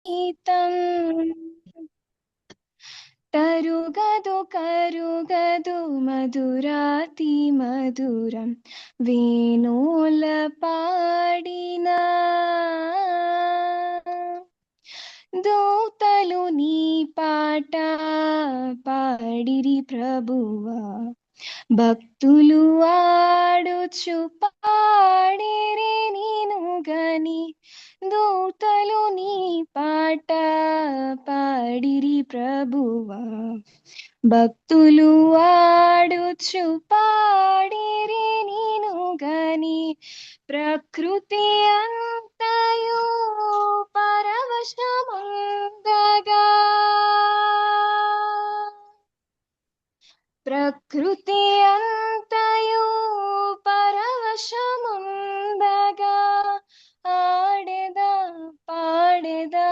గీతం తరుగదు కరుగదు మధురాతి మధురం వేణుల పాడిన దూతలు నీ పాట పాడిరి ప్రభువా భక్తులు ఆడుచు పాడిరి నీను గని దూతలు నీ పాట పాడిరి ప్రభువా భక్తులు ఆడుచు పాడిరి నీను గని ప్రకృతి అంతయు పరవశముందగా ప్రకృతి అంతయు పరవశముందగా ఆడెదా పాడెదా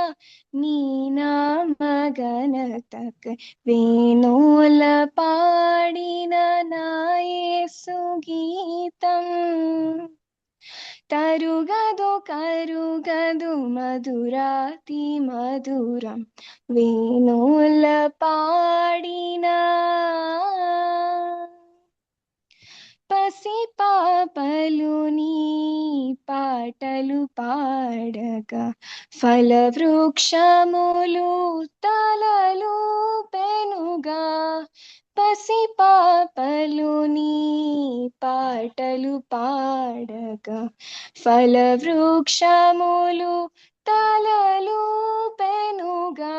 నీ నామగణతక వేణుల పాడిన నా యేసు గీతం తరుగదు కరుగదు మధురాతి మధురం వేణుల పాడిన పసి పాపలు నీ పాటలు పాడగా ఫల వృక్షములు తలలు పెనుగా పసి పాపలు నీ పాటలు పాడగా ఫల వృక్షములు తలలు పెనుగా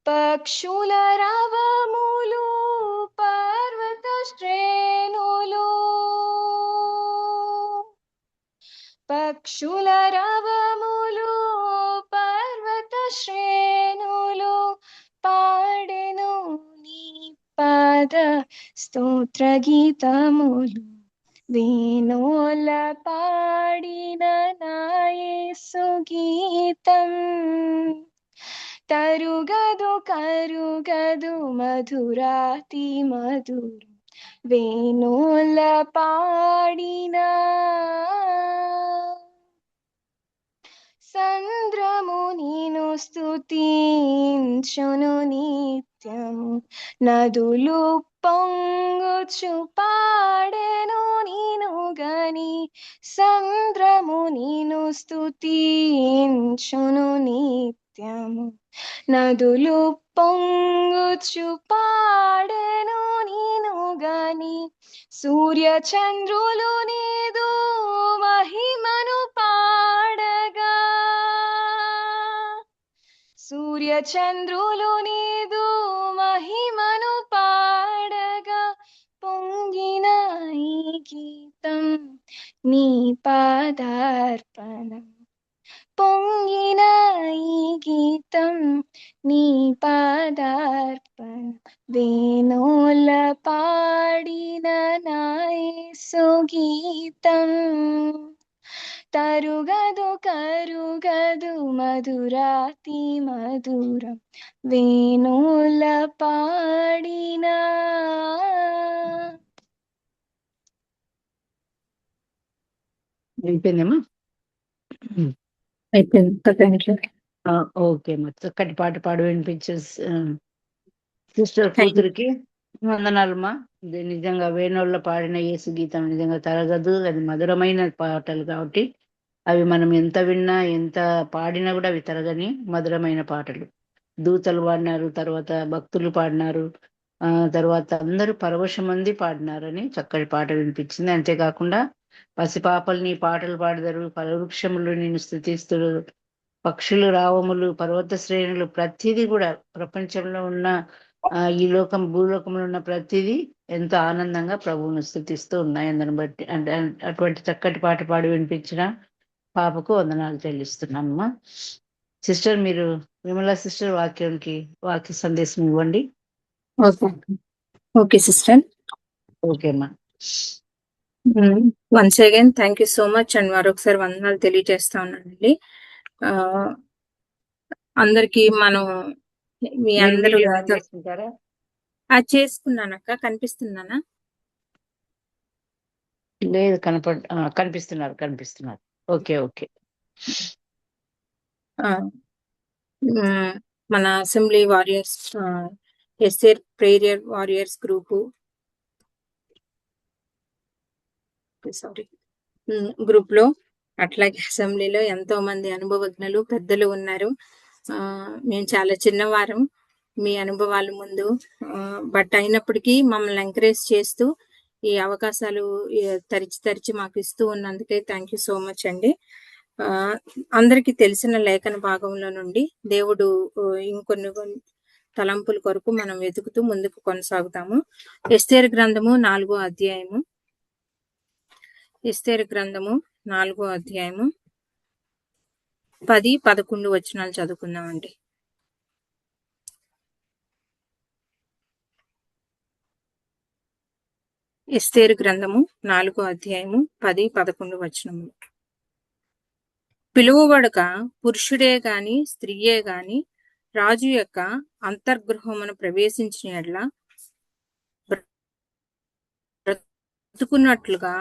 పక్షుల రవములు పర్వత శ్రేణులు పక్షుల రవములు పర్వత శ్రేణులు పాడెను నీ పద స్తోత్ర గీతములు వేణుల పాడిన నా యేసు గీతం తరుగదు కరుగదు మధురాతి మధురం వేణుల పాడిన సంద్రము నిను స్తుతించును నిత్యము నదులు పొంగుచు పాడెను నిను గని సంద్రము నిను స్తుతించును నిత్యము నదులు పొంగుచు పాడెను నిను గని సూర్య చంద్రులు నీదు మహిమను పాడగా సూర్య చంద్రులు నీదు మహిమను పాడగా పొంగిన ఈ గీతం నీ పాదార్పణం పొంగిన ఈ గీతం నీ పాదార్పణ వేణుల పాడిన నా యేసు గీతం తరుగదు కరుగదు మధురాతి మధురం వేణుల పాడిన అయిపోయిందమ్మా అయిపోయింది. ఓకే అమ్మా చక్కటి పాట పాడు వినిపించే సిస్టర్ కూతురికి వందనాలమ్మా. ఇది నిజంగా వేణుళ్ళ పాడిన యేసు గీతం నిజంగా తరగదు, అది మధురమైన పాటలు కాబట్టి అవి మనం ఎంత విన్నా ఎంత పాడినా కూడా అవి తరగని మధురమైన పాటలు. దూతలు పాడినారు, తర్వాత భక్తులు పాడినారు, తర్వాత అందరూ పరవశమంది పాడినారని చక్కటి పాట వినిపించింది. అంతేకాకుండా పసిపాపల్ని పాటలు పాడతారు, ఫలవృక్షములు నేను స్థుతిస్తుడు, పక్షులు రావములు పర్వత శ్రేణులు ప్రతిదీ కూడా ప్రపంచంలో ఉన్న ఈ భూలోకంలో ఉన్న ప్రతిదీ ఎంతో ఆనందంగా ప్రభువును స్థుతిస్తూ ఉన్నాయి. అందరిని బట్టి అంటే అటువంటి చక్కటి పాట పాడి వినిపించిన పాపకు వందనాలు చెల్లిస్తున్నానమ్మా. సిస్టర్ మీరు విమలా సిస్టర్ వాక్య సందేశం ఇవ్వండి. Okay sister. ఓకే అమ్మా. Once again thank you so much and మరొకసారి వందనాలు తెలియజేస్తా ఉన్నానండి. అందరికి మనం మీ అందరూ చేసుకున్నానక్క. కనిపిస్తున్నానా? లేదు, కనిపిస్తున్నారు. ఓకే. మన assembly warriors SR prayer warriors group లో అట్లాగే అసెంబ్లీలో ఎంతో మంది అనుభవజ్ఞులు పెద్దలు ఉన్నారు. మేము చాలా చిన్నవారం మీ అనుభవాల ముందు, బట్ అయినప్పటికీ మమ్మల్ని ఎంకరేజ్ చేస్తూ ఈ అవకాశాలు తరిచి మాకు ఇస్తూ ఉన్నందుకే థ్యాంక్ యూ సో మచ్ అండి. అందరికీ తెలిసిన లేఖన భాగంలో నుండి దేవుడు ఇంకొన్ని తలంపుల కొరకు మనం వెతుకుతూ ముందుకు కొనసాగుతాము. ఎస్తేరు గ్రంథము 4వ అధ్యాయము. ఎస్తేరు గ్రంథము 4వ అధ్యాయము 10-11 వచనాలు చదువుకుందామండి. ఎస్తేరు గ్రంథము 4వ అధ్యాయము 10-11 వచనములు. పిలువబడక పురుషుడే గాని స్త్రీయే గాని రాజు యొక్క అంతర్గృహమును ప్రవేశించిన యెడల బ్రతుకున్నట్లుగా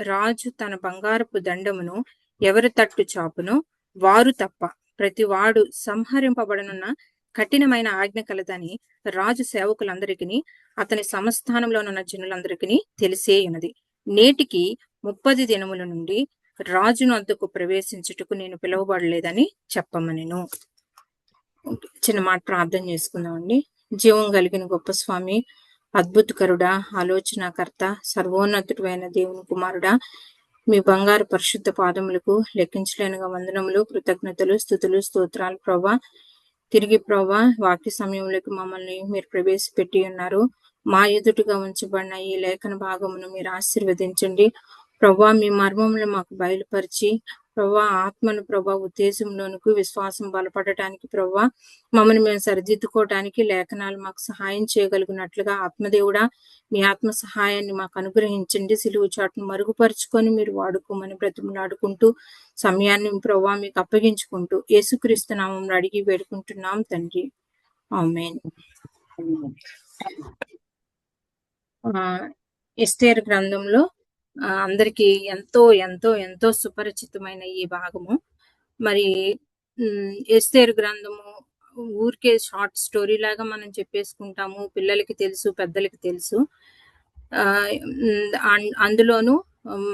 రాజు తన బంగారపు దండమును ఎవరి తట్టు చాపునో వారు తప్ప ప్రతివాడు సంహరింపబడనున్న కఠినమైన ఆజ్ఞ కలదని రాజు సేవకులందరికీ అతని సంస్థానంలోనున్న జనులందరికీ తెలిసేయున్నది. నేటికి 30 దినముల నుండి రాజును వద్దకు ప్రవేశించుటకు నేను పిలువబడలేదని చెప్పమనెను. చిన్న మాట ప్రార్థన చేసుకుందామండి. జీవం కలిగిన గొప్ప స్వామి, అద్భుతకరుడా, ఆలోచనకర్త, సర్వోన్నతుడైన దేవుని కుమారుడా, మీ బంగారు పరిశుద్ధ పాదములకు లెక్కించలేనుగా వందనములు, కృతజ్ఞతలు, స్తుతులు, స్తోత్రాలు ప్రభా. తిరిగి ప్రభా వాక్య సమయంలోకి మమ్మల్ని మీరు ప్రవేశపెట్టి ఉన్నారు. మా ఎదుటిగా ఉంచబడిన ఈ లేఖన భాగమును మీరు ఆశీర్వదించండి ప్రభా. మీ మర్మములు మాకు బయలుపరిచి ప్రభా ఆత్మను ప్రభా ఉత్తేజంలోనికి విశ్వాసం బలపడటానికి ప్రభా మమ్మల్ని మేము సరిదిద్దుకోవడానికి లేఖనాలు మాకు సహాయం చేయగలిగినట్లుగా ఆత్మదేవుడా మీ ఆత్మ సహాయాన్ని మాకు అనుగ్రహించండి. సిలువ చాటును మరుగుపరుచుకొని మీరు వాడుకోమని బ్రతిమలాడుకుంటూ సమయాన్ని ప్రభా మీకు అప్పగించుకుంటూ యేసుక్రీస్తు నామములో అడిగి వేడుకుంటున్నాం తండ్రి, ఆమేన్. ఎస్తేరు గ్రంథంలో అందరికి ఎంతో ఎంతో ఎంతో సుపరిచితమైన ఈ భాగము. మరి ఎస్తేరు గ్రంథము ఊరికే షార్ట్ స్టోరీ లాగా మనం చెప్పేసుకుంటాము, పిల్లలకి తెలుసు, పెద్దలకి తెలుసు. అందులోను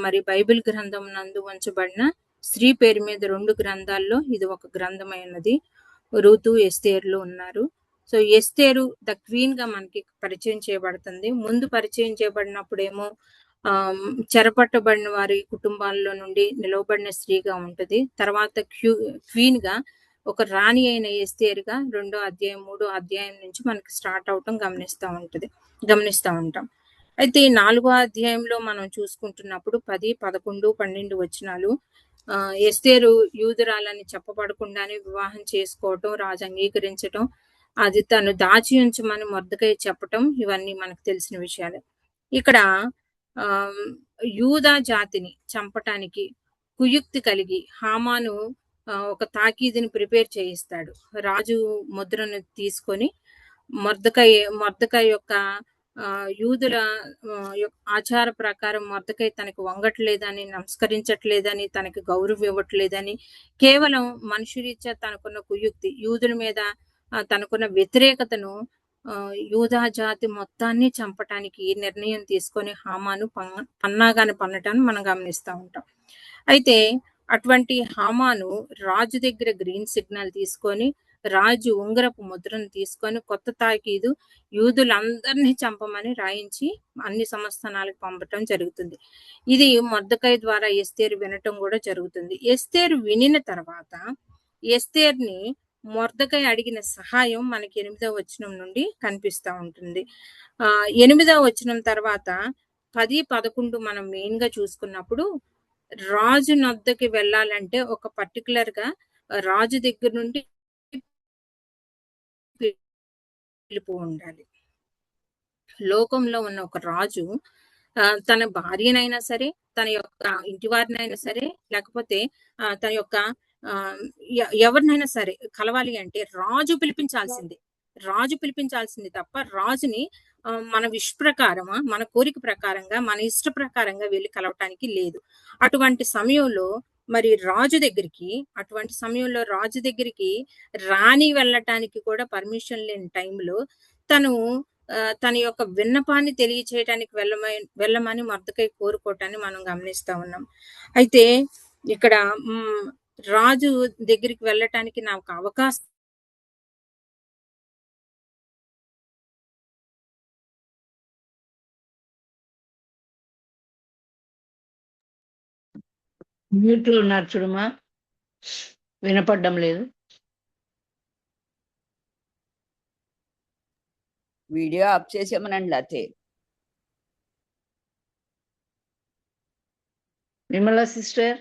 మరి బైబిల్ గ్రంథం నందు ఉంచబడిన స్త్రీ పేరు మీద 2 గ్రంథాల్లో ఇది ఒక గ్రంథమైనది. రూతు, ఎస్తేర్లు ఉన్నారు. సో ఎస్తేరు ద క్వీన్ గా మనకి పరిచయం చేయబడుతుంది. ముందు పరిచయం చేయబడినప్పుడేమో చెరపట్టబడిన వారి కుటుంబాల్లో నుండి నిలవబడిన స్త్రీగా ఉంటది. తర్వాత క్వీన్ గా ఒక రాణి అయిన ఎస్తేరుగా 2వ అధ్యాయం 3వ అధ్యాయం నుంచి మనకి స్టార్ట్ అవటం గమనిస్తూ ఉంటాం. అయితే 4వ అధ్యాయంలో మనం చూసుకుంటున్నప్పుడు 10, 11, 12 వచనాలు ఎస్తేరు యూదురాలని చెప్పబడకుండానే వివాహం చేసుకోవటం, రాజు అంగీకరించటం, అది తను దాచి ఉంచమని మొర్దెకై చెప్పటం, ఇవన్నీ మనకు తెలిసిన విషయాలే. ఇక్కడ యూదా జాతిని చంపటానికి కుయుక్తి కలిగి హామాను ఒక తాకీదుని ప్రిపేర్ చేయిస్తాడు. రాజు ముద్రను తీసుకొని మొర్దెకై యొక్క యూదుల ఆచార ప్రకారం మొర్దెకై తనకు వంగట్లేదని, నమస్కరించట్లేదని, తనకి గౌరవం ఇవ్వట్లేదని, కేవలం మనుషురీత్యా తనకున్న కుయుక్తి, యూదుల మీద తనకున్న వ్యతిరేకతను యూదా జాతి మొత్తాన్ని చంపటానికి నిర్ణయం తీసుకొని హామాను పన్నాగాని పన్నటాన్ని మనం గమనిస్తూ ఉంటాం. అయితే అటువంటి హామాను రాజు దగ్గర గ్రీన్ సిగ్నల్ తీసుకొని రాజు ఉంగరపు ముద్రను తీసుకొని కొత్త తాకీదు యూదులందరినీ చంపమని రాయించి అన్ని సంస్థానాలకు పంపటం జరుగుతుంది. ఇది మొర్దెకై ద్వారా ఎస్తేరు వినటం కూడా జరుగుతుంది. ఎస్తేరు వినిన తర్వాత ఎస్తేర్ని మొర్దెకై అడిగిన సహాయం మనకి 8వ వచనం నుండి కనిపిస్తూ ఉంటుంది. 8వ వచనం తర్వాత 10, 11 మనం మెయిన్ గా చూసుకున్నప్పుడు రాజు నొద్దకి వెళ్ళాలంటే ఒక పర్టికులర్ గా రాజు దగ్గర నుండి పిలుపు ఉండాలి. లోకంలో ఉన్న ఒక రాజు తన భార్యనైనా సరే, తన యొక్క ఇంటి వారినైనా సరే, లేకపోతే తన యొక్క ఎవరినైనా సరే కలవాలి అంటే రాజు పిలిపించాల్సింది తప్ప రాజుని మన విష్ ప్రకారమా, మన కోరిక ప్రకారంగా, మన ఇష్ట ప్రకారంగా వెళ్ళి కలవటానికి లేదు. అటువంటి సమయంలో మరి రాజు దగ్గరికి, అటువంటి సమయంలో రాజు దగ్గరికి రాణి వెళ్ళటానికి కూడా పర్మిషన్ లేని టైంలో తను తన యొక్క విన్నపాన్ని తెలియచేయడానికి వెళ్ళమని మొర్దెకై కోరుకోవటాన్ని మనం గమనిస్తా ఉన్నాం. అయితే ఇక్కడ రాజు దగ్గరికి వెళ్ళటానికి నాకు అవకాశం మ్యూట్ లో ఉన్నారు చూడమ్మా, వినపడ్డం లేదు. వీడియో ఆఫ్ చేసేమనండి లేతే. Vimala sister,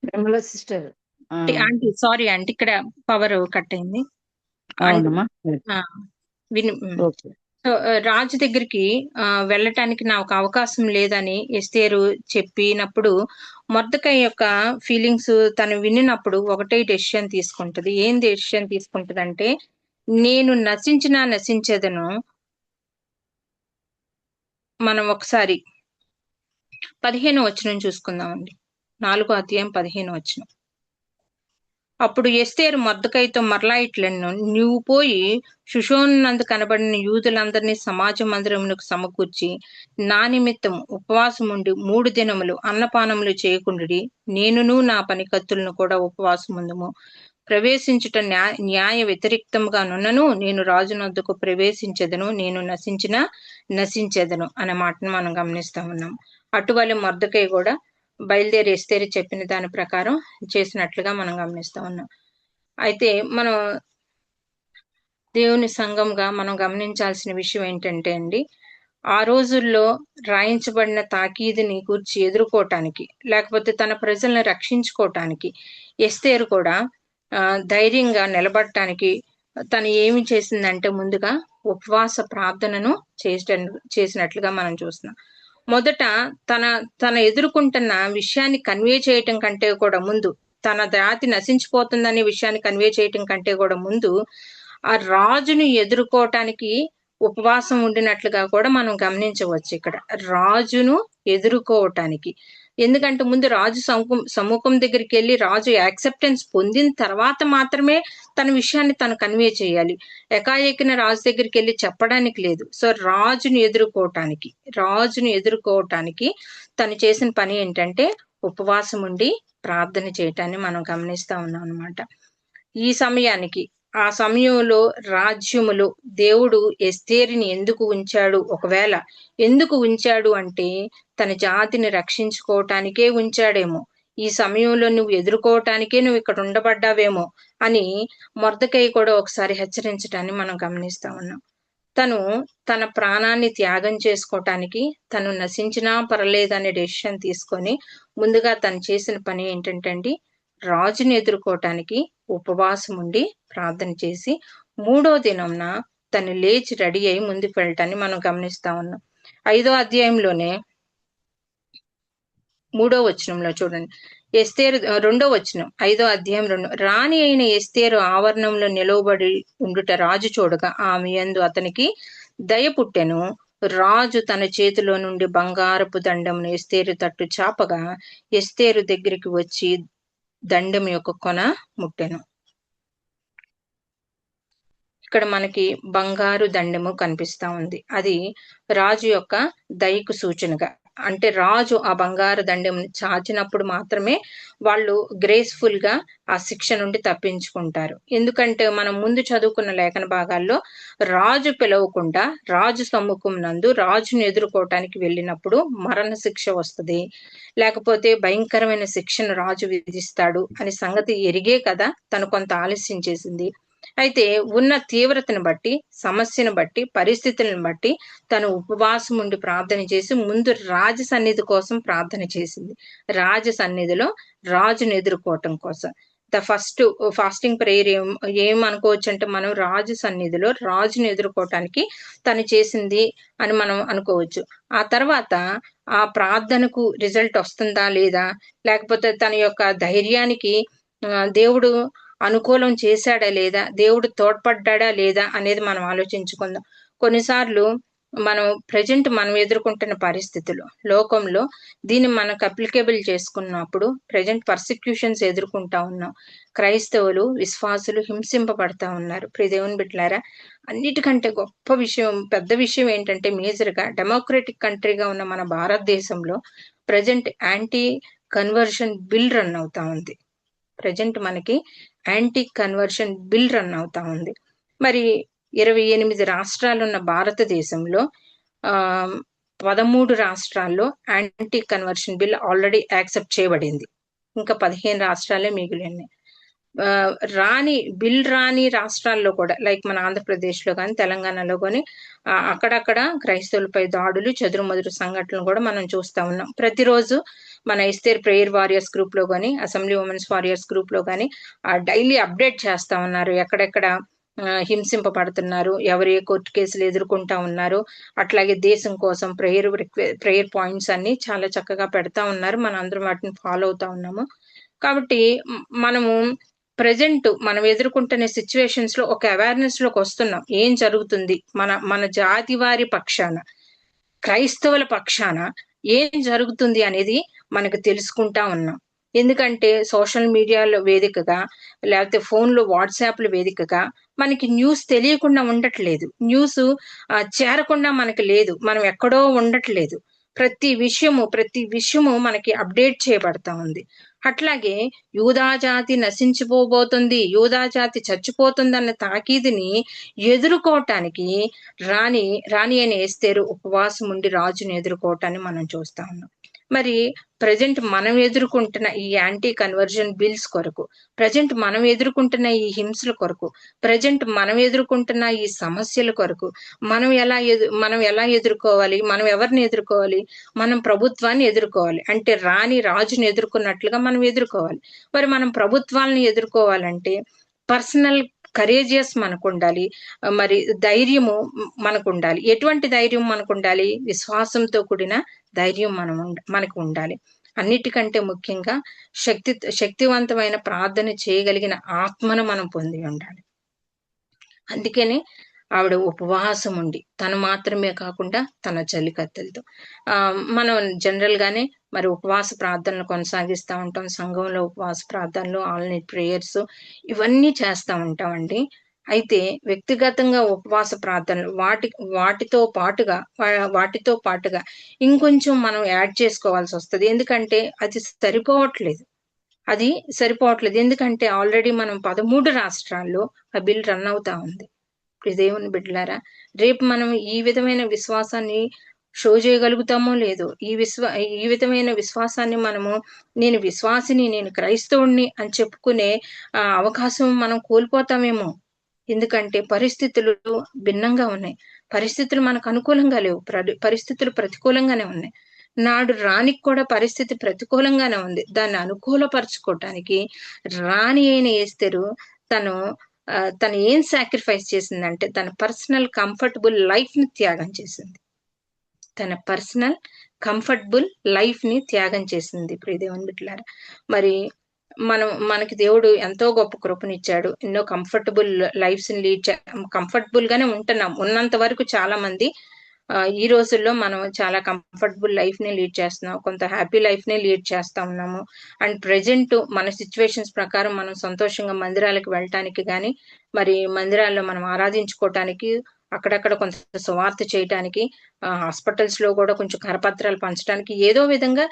Vimala sister. Aunty sorry aunty, ఇక్కడ పవర్ కట్ అయింది. అవునమ్మా, ఓకే. సో రాజు దగ్గరికి వెళ్ళటానికి నాకు అవకాశం లేదని ఎస్తేరు చెప్పినప్పుడు మొర్దెకై యొక్క ఫీలింగ్స్ తను వినినప్పుడు ఒకటే డెసిషన్ తీసుకుంటది. ఏం డెసిషన్ తీసుకుంటది అంటే, నేను నశించెదను. మనం ఒకసారి 15వ వచనం చూసుకుందామండి. 4వ అధ్యాయం 15వ వచనం. అప్పుడు ఎస్తేరు మొర్దెకైతో మరలా ఇట్లెను, నీవు పోయి షుషోనునందు కనబడిన యూదులందరినీ సమాజ మందిరమునకు సమకూర్చి నా నిమిత్తం ఉపవాసం ఉండి 3 దినములు అన్నపానములు చేయకుండుడి. నేనును నా పనికత్తులను కూడా ఉపవాసముందుము. ప్రవేశించుట న్యాయ వ్యతిరేక్తముగా నున్నను నేను రాజునొద్దకు ప్రవేశించెదను, నేను నశించెదను అనే మాటను మనం గమనిస్తా ఉన్నాం. అటువలే మొర్దెకై కూడా బయలుదేరి ఎస్తేరు చెప్పిన దాని ప్రకారం చేసినట్లుగా మనం గమనిస్తా ఉన్నాం. అయితే మనం దేవుని సంఘంగా మనం గమనించాల్సిన విషయం ఏంటంటే అండి, ఆ రోజుల్లో రాయించబడిన తాకీదుని గూర్చి ఎదుర్కోవటానికి, లేకపోతే తన ప్రజలను రక్షించుకోవటానికి ఎస్తేరు కూడా ధైర్యంగా నిలబడటానికి తను ఏమి చేసిందంటే, ముందుగా ఉపవాస ప్రార్థనను చేసినట్లుగా మనం చూస్తున్నాం. మొదట తన ఎదుర్కొంటున్న విషయాన్ని కన్వే చేయటం కంటే కూడా ముందు, తన జాతి నశించిపోతుందనే విషయాన్ని కన్వే చేయటం కంటే కూడా ముందు ఆ రాజును ఎదుర్కోవటానికి ఉపవాసం ఉండినట్లుగా కూడా మనం గమనించవచ్చు. ఇక్కడ రాజును ఎదుర్కోవటానికి, ఎందుకంటే ముందు రాజు సముఖం దగ్గరికి వెళ్ళి రాజు యాక్సెప్టెన్స్ పొందిన తర్వాత మాత్రమే తన విషయాన్ని తను కన్వే చేయాలి. ఎకాఏకిన రాజు దగ్గరికి వెళ్ళి చెప్పడానికి లేదు. సో రాజును ఎదుర్కోవటానికి తను చేసిన పని ఏంటంటే ఉపవాసం ఉండి ప్రార్థన చేయటాన్ని మనం గమనిస్తా ఉన్నాం అన్నమాట. ఈ సమయానికి, ఆ సమయంలో రాజ్యములో దేవుడు ఎస్తేరుని ఎందుకు ఉంచాడు? ఒకవేళ ఎందుకు ఉంచాడు అంటే తన జాతిని రక్షించుకోవటానికే ఉంచాడేమో, ఈ సమయంలో నువ్వు ఎదుర్కోవటానికే నువ్వు ఇక్కడ ఉండబడ్డావేమో అని మొర్దెకై కూడా ఒకసారి హెచ్చరించడాన్ని మనం గమనిస్తా ఉన్నాం. తను తన ప్రాణాన్ని త్యాగం చేసుకోవటానికి, తను నశించినా పర్లేదనే డెసిషన్ తీసుకొని ముందుగా తను చేసిన పని ఏంటంటే అండి, రాజుని ఎదుర్కోవటానికి ఉపవాసం ఉండి ప్రార్థన చేసి 3వ దినంన తను లేచి రెడీ అయి ముందుకు వెళ్ళటాన్ని మనం గమనిస్తా ఉన్నాం. 5వ అధ్యాయంలోనే 3వ వచనంలో చూడండి, ఎస్తేరు 2వ వచనం, 5వ అధ్యాయం 2, రాణి అయిన ఎస్తేరు ఆవరణంలో నిలవబడి ఉండుట రాజు చూడగా ఆమె యందు అతనికి దయ పుట్టెను. రాజు తన చేతిలో నుండి బంగారపు దండమును ఎస్తేరు తట్టు చాపగా ఎస్తేరు దగ్గరికి వచ్చి దండం యొక్క కొన ముట్టెను. ఇక్కడ మనకి బంగారు దండము కనిపిస్తా ఉంది. అది రాజు యొక్క దయకు సూచనగా, అంటే రాజు ఆ బంగారు దండం చాచినప్పుడు మాత్రమే వాళ్ళు గ్రేస్ఫుల్ గా ఆ శిక్ష నుండి తప్పించుకుంటారు. ఎందుకంటే మనం ముందు చదువుకున్న లేఖన భాగాల్లో రాజు పిలవకుండా రాజు సమ్ముఖం నందు రాజును ఎదుర్కోవటానికి వెళ్ళినప్పుడు మరణ శిక్ష వస్తుంది, లేకపోతే భయంకరమైన శిక్షను రాజు విధిస్తాడు అనే సంగతి ఎరిగే కదా తను కొంత ఆలస్యం చేసింది. అయితే ఉన్న తీవ్రతను బట్టి, సమస్యను బట్టి, పరిస్థితులను బట్టి తను ఉపవాసం ఉండి ప్రార్థన చేసి ముందు రాజ సన్నిధి కోసం ప్రార్థన చేసింది. రాజ సన్నిధిలో రాజును ఎదుర్కోవటం కోసం ద ఫస్ట్ ఫాస్టింగ్ ప్రేయర్ ఏమనుకోవచ్చు అంటే, మనం రాజు సన్నిధిలో రాజును ఎదుర్కోవటానికి తను చేసింది అని మనం అనుకోవచ్చు. ఆ తర్వాత ఆ ప్రార్థనకు రిజల్ట్ వస్తుందా లేదా, లేకపోతే తన యొక్క ధైర్యానికి దేవుడు అనుకూలం చేశాడా లేదా, దేవుడు తోడ్పడ్డా లేదా అనేది మనం ఆలోచించుకుందాం. కొన్నిసార్లు మనం ఎదుర్కొంటున్న పరిస్థితులు లోకంలో దీన్ని మనకు అప్లికేబుల్ చేసుకున్నప్పుడు ప్రజెంట్ పర్సిక్యూషన్స్ ఎదుర్కొంటా ఉన్నాం. క్రైస్తవులు విశ్వాసులు హింసింపబడతా ఉన్నారు. దేవుని బిడ్డలారా, అన్నిటికంటే గొప్ప విషయం, పెద్ద విషయం ఏంటంటే మేజర్ గా డెమోక్రటిక్ కంట్రీగా ఉన్న మన భారతదేశంలో present anti conversion bill run అవుతా ఉంది. ప్రజెంట్ మనకి యాంటీ కన్వర్షన్ బిల్ రన్ అవుతా ఉంది. మరి 28 రాష్ట్రాలు ఉన్న భారతదేశంలో 13 రాష్ట్రాల్లో anti conversion bill already accept చేయబడింది. ఇంకా 15 రాష్ట్రాలే మిగిలినాయి. రాని రాష్ట్రాల్లో కూడా లైక్ మన ఆంధ్రప్రదేశ్ లో కానీ తెలంగాణలో కానీ అక్కడక్కడ క్రైస్తవులపై దాడులు, చెదురుమదురు సంఘటనలు కూడా మనం చూస్తా ఉన్నాం. ప్రతిరోజు మన ఇస్తేర్ ప్రేయర్ వారియర్స్ గ్రూప్ లో కానీ, అసెంబ్లీ ఉమెన్స్ వారియర్స్ గ్రూప్ లో కానీ డైలీ అప్డేట్ చేస్తా ఉన్నారు. ఎక్కడెక్కడ హింసింపబడుతున్నారు, ఎవరు ఏ కోర్టు కేసులు ఎదుర్కొంటా ఉన్నారు, అట్లాగే దేశం కోసం ప్రేయర్ పాయింట్స్ అన్ని చాలా చక్కగా పెడతా ఉన్నారు. మనం అందరం వాటిని ఫాలో అవుతా ఉన్నాము. కాబట్టి మనము ప్రజెంట్ మనం ఎదుర్కొంటున్న సిచ్యువేషన్స్ లో ఒక అవేర్నెస్ లోకి వస్తున్నాం. ఏం జరుగుతుంది మన జాతి వారి పక్షాన, క్రైస్తవుల పక్షాన ఏం జరుగుతుంది అనేది మనకు తెలుసుకుంటా ఉన్నాం. ఎందుకంటే సోషల్ మీడియాలో వేదికగా, లేకపోతే ఫోన్లో వాట్సాప్ల వేదికగా మనకి న్యూస్ తెలియకుండా ఉండట్లేదు, న్యూస్ చేరకుండా మనకి లేదు, మనం ఎక్కడో ఉండట్లేదు. ప్రతి విషయము మనకి అప్డేట్ చేయబడతా ఉంది. అట్లాగే యూదా జాతి నశించిపోబోతుంది, యూదా జాతి చచ్చిపోతుంది అన్న తాకీదుని ఎదుర్కోవటానికి రాణి అయిన ఎస్తేరు ఉపవాసం ఉండి రాజుని ఎదుర్కోవటాన్ని మనం చూస్తా ఉన్నాం. మరి ప్రజెంట్ మనం ఎదుర్కొంటున్న ఈ యాంటీ కన్వర్జన్ బిల్స్ కొరకు, ప్రజెంట్ మనం ఎదుర్కొంటున్న ఈ హింసల కొరకు, ప్రజెంట్ మనం ఎదుర్కొంటున్న ఈ సమస్యల కొరకు మనం ఎలా ఎదుర్కోవాలి? మనం ఎవరిని ఎదుర్కోవాలి? మనం ప్రభుత్వాన్ని ఎదుర్కోవాలి. అంటే రాజుని ఎదుర్కొన్నట్లుగా మనం ఎదుర్కోవాలి. మరి మనం ప్రభుత్వాలను ఎదుర్కోవాలంటే పర్సనల్ కరేజియస్ మనకు ఉండాలి, మరి ధైర్యము మనకు ఉండాలి. ఎటువంటి ధైర్యం మనకు ఉండాలి? విశ్వాసంతో కూడిన ధైర్యం మనకు ఉండాలి. అన్నిటికంటే ముఖ్యంగా శక్తివంతమైన ప్రార్థన చేయగలిగిన ఆత్మను మనం పొంది ఉండాలి. అందుకనే ఆవిడ ఉపవాసం ఉండి, తను మాత్రమే కాకుండా తన చెలికత్తెలతో మనం జనరల్ గానే మరి ఉపవాస ప్రార్థనలు కొనసాగిస్తూ ఉంటాం. సంఘంలో ఉపవాస ప్రార్థనలు, ఆల్ నైట్ ప్రేయర్స్ ఇవన్నీ చేస్తూ ఉంటామండి. అయితే వ్యక్తిగతంగా ఉపవాస ప్రార్థనలు వాటితో పాటుగా ఇంకొంచెం మనం యాడ్ చేసుకోవాల్సి వస్తుంది. ఎందుకంటే అది సరిపోవట్లేదు. ఎందుకంటే ఆల్రెడీ మనం 13 రాష్ట్రాల్లో ఆ బిల్ రన్ అవుతా ఉంది. దేవుని బిడ్డలారా, రేపు మనం ఈ విధమైన విశ్వాసాన్ని షో చేయగలుగుతామో లేదో, ఈ విధమైన విశ్వాసాన్ని నేను విశ్వాసిని, నేను క్రైస్తవుణ్ణి అని చెప్పుకునే అవకాశం మనం కోల్పోతామేమో. ఎందుకంటే పరిస్థితులు భిన్నంగా ఉన్నాయి, పరిస్థితులు మనకు అనుకూలంగా లేవు, పరిస్థితులు ప్రతికూలంగానే ఉన్నాయి. నాడు రాణికి కూడా పరిస్థితి ప్రతికూలంగానే ఉంది. దాన్ని అనుకూలపరచుకోవటానికి రాణి అయిన ఎస్తేరు తను ఏం సాక్రిఫైస్ చేసిందంటే తన పర్సనల్ కంఫర్టబుల్ లైఫ్ ని త్యాగం చేసింది. దేవుని బిడ్డలారా, మరి మనకి దేవుడు ఎంతో గొప్ప కృపనిచ్చాడు. ఎన్నో కంఫర్టబుల్ లైఫ్స్ ని కంఫర్టబుల్ గానే ఉంటున్నాం. ఉన్నంత వరకు చాలా మంది ఈ రోజుల్లో మనం చాలా కంఫర్టబుల్ లైఫ్ ని లీడ్ చేస్తున్నాం, కొంత హ్యాపీ లైఫ్ ని లీడ్ చేస్తా ఉన్నాము. అండ్ ప్రెజెంట్ మన సిచ్యువేషన్స్ ప్రకారం మనం సంతోషంగా మందిరాలకు వెళ్ళటానికి కానీ, మరి మందిరాల్లో మనం ఆరాధించుకోవటానికి, అక్కడక్కడ కొంత సువార్త చేయటానికి, హాస్పిటల్స్ లో కూడా కొంచెం కరపత్రాలు పంచడానికి, ఏదో విధంగా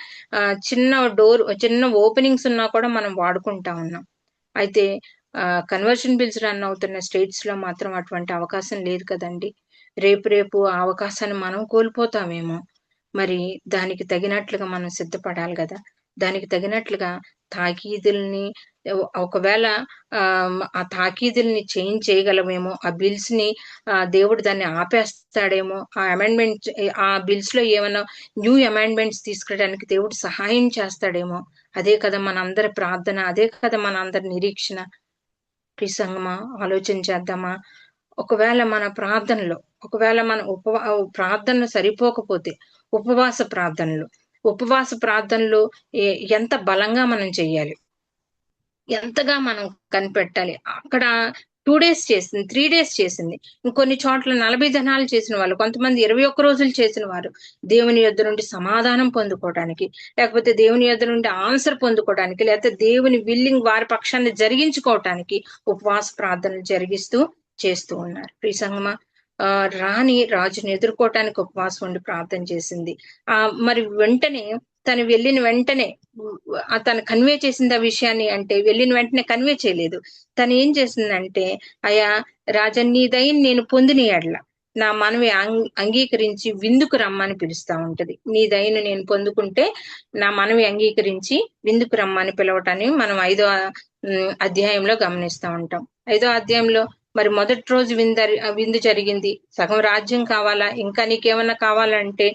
చిన్న ఓపెనింగ్స్ ఉన్నా కూడా మనం వాడుకుంటా ఉన్నాం. అయితే కన్వర్షన్ బిల్స్ రన్ అవుతున్న స్టేట్స్ లో మాత్రం అటువంటి అవకాశం లేదు కదండి. రేపు ఆ అవకాశాన్ని మనం కోల్పోతామేమో. మరి దానికి తగినట్లుగా మనం సిద్ధపడాలి కదా. దానికి తగినట్లుగా తాకీదుల్ని, ఒకవేళ ఆ తాకీదుల్ని చేంజ్ చేయగలమేమో, ఆ బిల్స్ ని దేవుడు దాన్ని ఆపేస్తాడేమో, ఆ బిల్స్ లో ఏమైనా న్యూ అమెండ్మెంట్స్ తీసుకురావడానికి దేవుడు సహాయం చేస్తాడేమో. అదే కదా మనందరి ప్రార్థన, అదే కదా మనందరి నిరీక్షణ. ప్రియ సంగమా, ఆలోచన చేద్దామా. ఒకవేళ మన ప్రార్థనలో ఒకవేళ మన ప్రార్థనలు సరిపోకపోతే ఉపవాస ప్రార్థనలు ఎంత బలంగా మనం చెయ్యాలి, ఎంతగా మనం కనిపెట్టాలి. అక్కడ 2 days చేసింది, 3 days చేసింది. ఇంకొన్ని చోట్ల 40 దినాలు చేసిన వాళ్ళు, కొంతమంది 21 రోజులు చేసిన వారు దేవుని యొద్ద నుండి సమాధానం పొందుకోవడానికి, లేకపోతే దేవుని యొద్ద నుండి ఆన్సర్ పొందుకోవడానికి, లేకపోతే దేవుని విల్లింగ్ వారి పక్షాన్ని జరిగించుకోవటానికి ఉపవాస ప్రార్థనలు జరిగిస్తూ చేస్తూ ఉన్నారు. ప్రియ సంగమా, రాణి రాజుని ఎదుర్కోవటానికి ఉపవాసం ఉండి ప్రార్థన చేసింది. మరి వెంటనే తను వెళ్ళిన వెంటనే తను కన్వే చేసింది ఆ విషయాన్ని అంటే, వెళ్ళిన వెంటనే కన్వే చేయలేదు. తను ఏం చేసిందంటే, అయ్యా రాజన్, నీ దయని నేను పొందిన ఎడల నా మనవి అంగీకరించి విందుకు రమ్మని పిలుస్తా ఉంటది. నీ దయను నేను పొందుకుంటే నా మనవి అంగీకరించి విందుకు రమ్మని పిలవటాన్ని మనం 5వ అధ్యాయంలో గమనిస్తా ఉంటాం. 5వ అధ్యాయంలో మరి మొదటి రోజు విందు జరిగింది. సగం రాజ్యం కావాలా, ఇంకా నీకేమన్నా కావాలంటే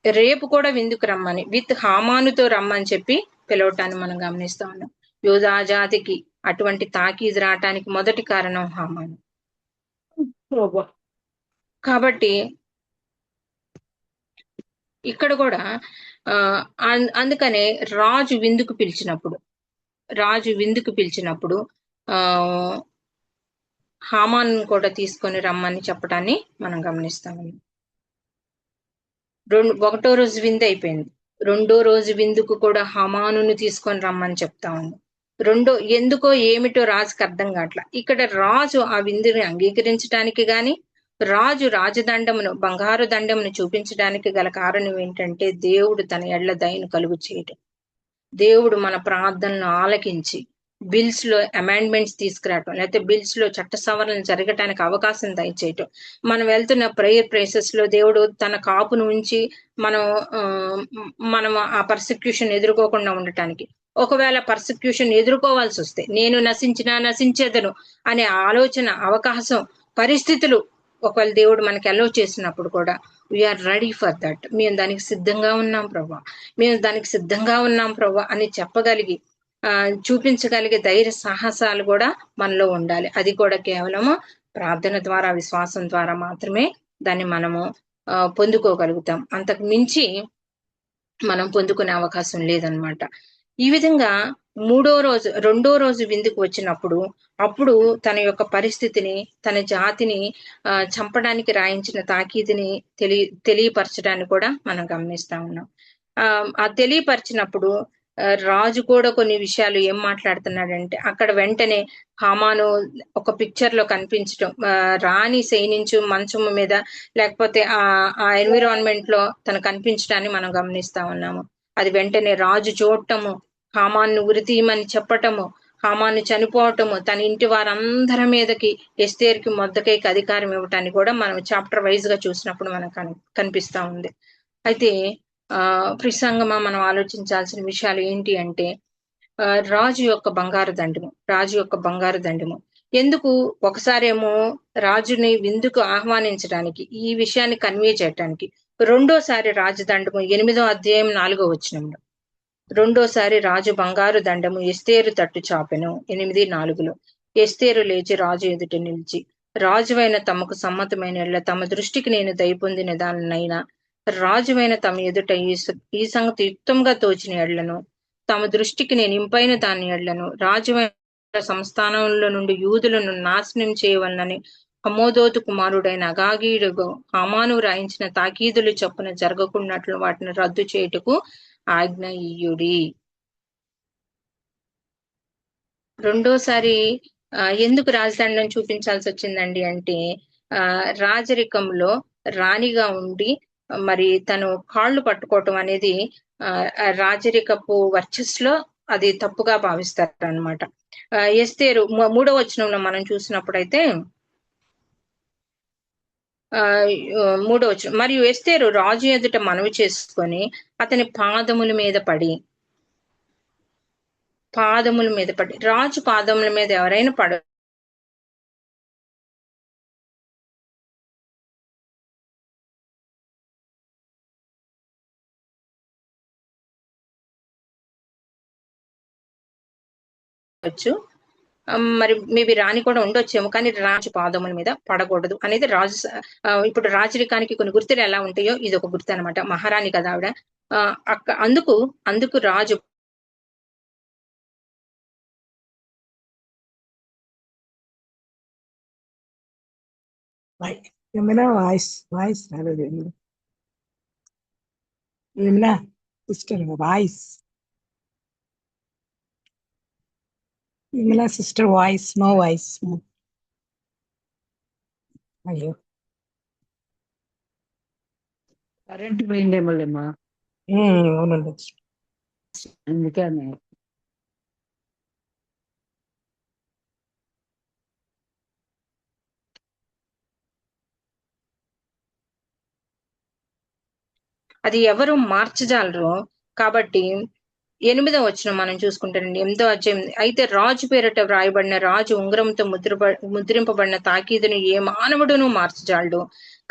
రేపు కూడా విందుకు రమ్మని, విత్ హామానుతో రమ్మని చెప్పి పిలవటాన్ని మనం గమనిస్తా ఉన్నాం. యోధా జాతికి అటువంటి తాకీదు రావటానికి మొదటి కారణం హామాను. కాబట్టి ఇక్కడ కూడా అందుకనే రాజు విందుకు పిలిచినప్పుడు హామాను కూడా తీసుకొని రమ్మని చెప్పడాన్ని మనం గమనిస్తాము. 1వ రోజు విందు అయిపోయింది, 2వ రోజు విందుకు కూడా హామానుని తీసుకొని రమ్మని చెప్తా ఉంది. ఎందుకో ఏమిటో రాజుకి అర్థం కావట్లా. ఇక్కడ రాజు ఆ విందుని అంగీకరించడానికి గాని, రాజు రాజదండమును, బంగారు దండమును చూపించడానికి గల కారణం ఏంటంటే, దేవుడు తన ఎడ్ల దయను కలుగు చేయటం, దేవుడు మన ప్రార్థనను ఆలకించి బిల్స్ లో అమెండ్మెంట్స్ తీసుకురావటం, లేకపోతే బిల్స్ లో చట్ట సవరణలు జరగటానికి అవకాశం దయచేయటం, మనం వెళ్తున్న ప్రేయర్ ప్లేసెస్ లో దేవుడు తన కాపును ఉంచి మనం ఆ పర్సిక్యూషన్ ఎదుర్కోకుండా ఉండటానికి, ఒకవేళ పర్సిక్యూషన్ ఎదుర్కోవాల్సి వస్తే నేను నశించేదను అనే ఆలోచన, అవకాశం, పరిస్థితులు ఒకవేళ దేవుడు మనకి అలౌ చేసినప్పుడు కూడా వీఆర్ రెడీ ఫర్ దట్. మేము దానికి సిద్ధంగా ఉన్నాం ప్రభా అని చెప్పగలిగి చూపించగలిగే ధైర్య సాహసాలు కూడా మనలో ఉండాలి. అది కూడా కేవలము ప్రార్థన ద్వారా, విశ్వాసం ద్వారా మాత్రమే దాన్ని మనము పొందుకోగలుగుతాం. అంతకు మించి మనం పొందుకునే అవకాశం లేదనమాట. ఈ విధంగా 2వ రోజు విందుకు వచ్చినప్పుడు అప్పుడు తన యొక్క పరిస్థితిని, తన జాతిని చంపడానికి రాయించిన తాకీదుని తెలియపరచడానికి కూడా మనం గమనిస్తా ఉన్నాం. ఆ తెలియపరిచినప్పుడు రాజు కూడా కొన్ని విషయాలు ఏం మాట్లాడుతున్నాడంటే, అక్కడ వెంటనే హామాను ఒక పిక్చర్ లో కనిపించడం, రాణి శయనించు మంచము మీద, లేకపోతే ఆ ఎన్విరాన్మెంట్ లో తను కనిపించడాన్ని మనం గమనిస్తా ఉన్నాము. అది వెంటనే రాజు చూడటము, హామాను ఉరితీయమని చెప్పటము, హామాను చనిపోవటము, తన ఇంటి వారందరి మీదకి ఎస్తేరుకి మొర్దెకైకి అధికారం ఇవ్వటాన్ని కూడా మనం చాప్టర్ వైజ్ గా చూసినప్పుడు మనకు కనిపిస్తా ఉంది. అయితే ప్రిసంగమా, మనం ఆలోచించాల్సిన విషయాలు ఏంటి అంటే, రాజు యొక్క బంగారు దండము ఎందుకు ఒకసారేమో రాజుని విందుకు ఆహ్వానించడానికి, ఈ విషయాన్ని కన్వే చేయటానికి, రెండోసారి రాజదండము 8వ అధ్యాయం 4వ వచనంలో, రెండోసారి రాజు బంగారు దండము ఎస్తేరు తట్టు చాపెను 8:4లో, ఎస్తేరు లేచి రాజు ఎదుట నిలిచి, రాజువైన తమకు సమ్మతమైన ఎడ్ల తమ దృష్టికి నేను దయపొందిన దానినైనా, రాజువైన తమ ఎదుట ఈ సంగతి యుక్తంగా తోచిన ఎడ్లను, తమ దృష్టికి నేను ఇంపైన దాని ఎడ్లను, రాజువైన సంస్థానంలో నుండి యూదులను నాశనం చేయవలనని హమోదోతు కుమారుడైన అగాగీయుడు హామాను రాయించిన తాకీదులు చొప్పున జరగకున్నట్లు వాటిని రద్దు చేయుటకు ఆజ్ఞ ఇయ్యుడి. రెండోసారి ఎందుకు రాజదండం చూపించాల్సి వచ్చిందండి అంటే, రాజరికంలో రాణిగా ఉండి మరి తను కాళ్ళు పట్టుకోవటం అనేది రాజరికపు వర్చస్సులో అది తప్పుగా భావిస్తారు అనమాట. ఎస్తేరు 3వ వచనంలో మనం చూసినప్పుడైతే 3వ వచనం, మరియు ఎస్తేరు రాజు ఎదుట మనవి చేసుకొని అతని పాదముల మీద పడి, రాజు పాదముల మీద ఎవరైనా మరి మేబీ రాణి కూడా ఉండొచ్చేమో, కానీ రాజు పాదముల మీద పడకూడదు అనేది రాజు ఇప్పుడు రాజరికానికి కొన్ని గుర్తులు ఎలా ఉంటాయో ఇది ఒక గుర్తు అనమాట. మహారాణి కదా ఆవిడ. అందుకు రాజు ఏమైనా వాయిస్ రాలేదు. ఏమైనా సిస్టర్ వాయిస్, ఏమైనా సిస్టర్ వాయిస్, నో వాయిస్. అయ్యో, కరెంట్ పోయిందేమోలేమ్మా, అవునండి. అందుకే అన్నాను. అది ఎవరు మార్చజాలరు. కాబట్టి 8వ వచనం మనం చూసుకుంటానండి. 8వ అధ్యాయం. అయితే రాజు పేరట వ్రాయబడిన రాజు ఉంగరంతో ముద్రింపబడిన తాకీదును ఏ మానవుడును మార్చజాలడు.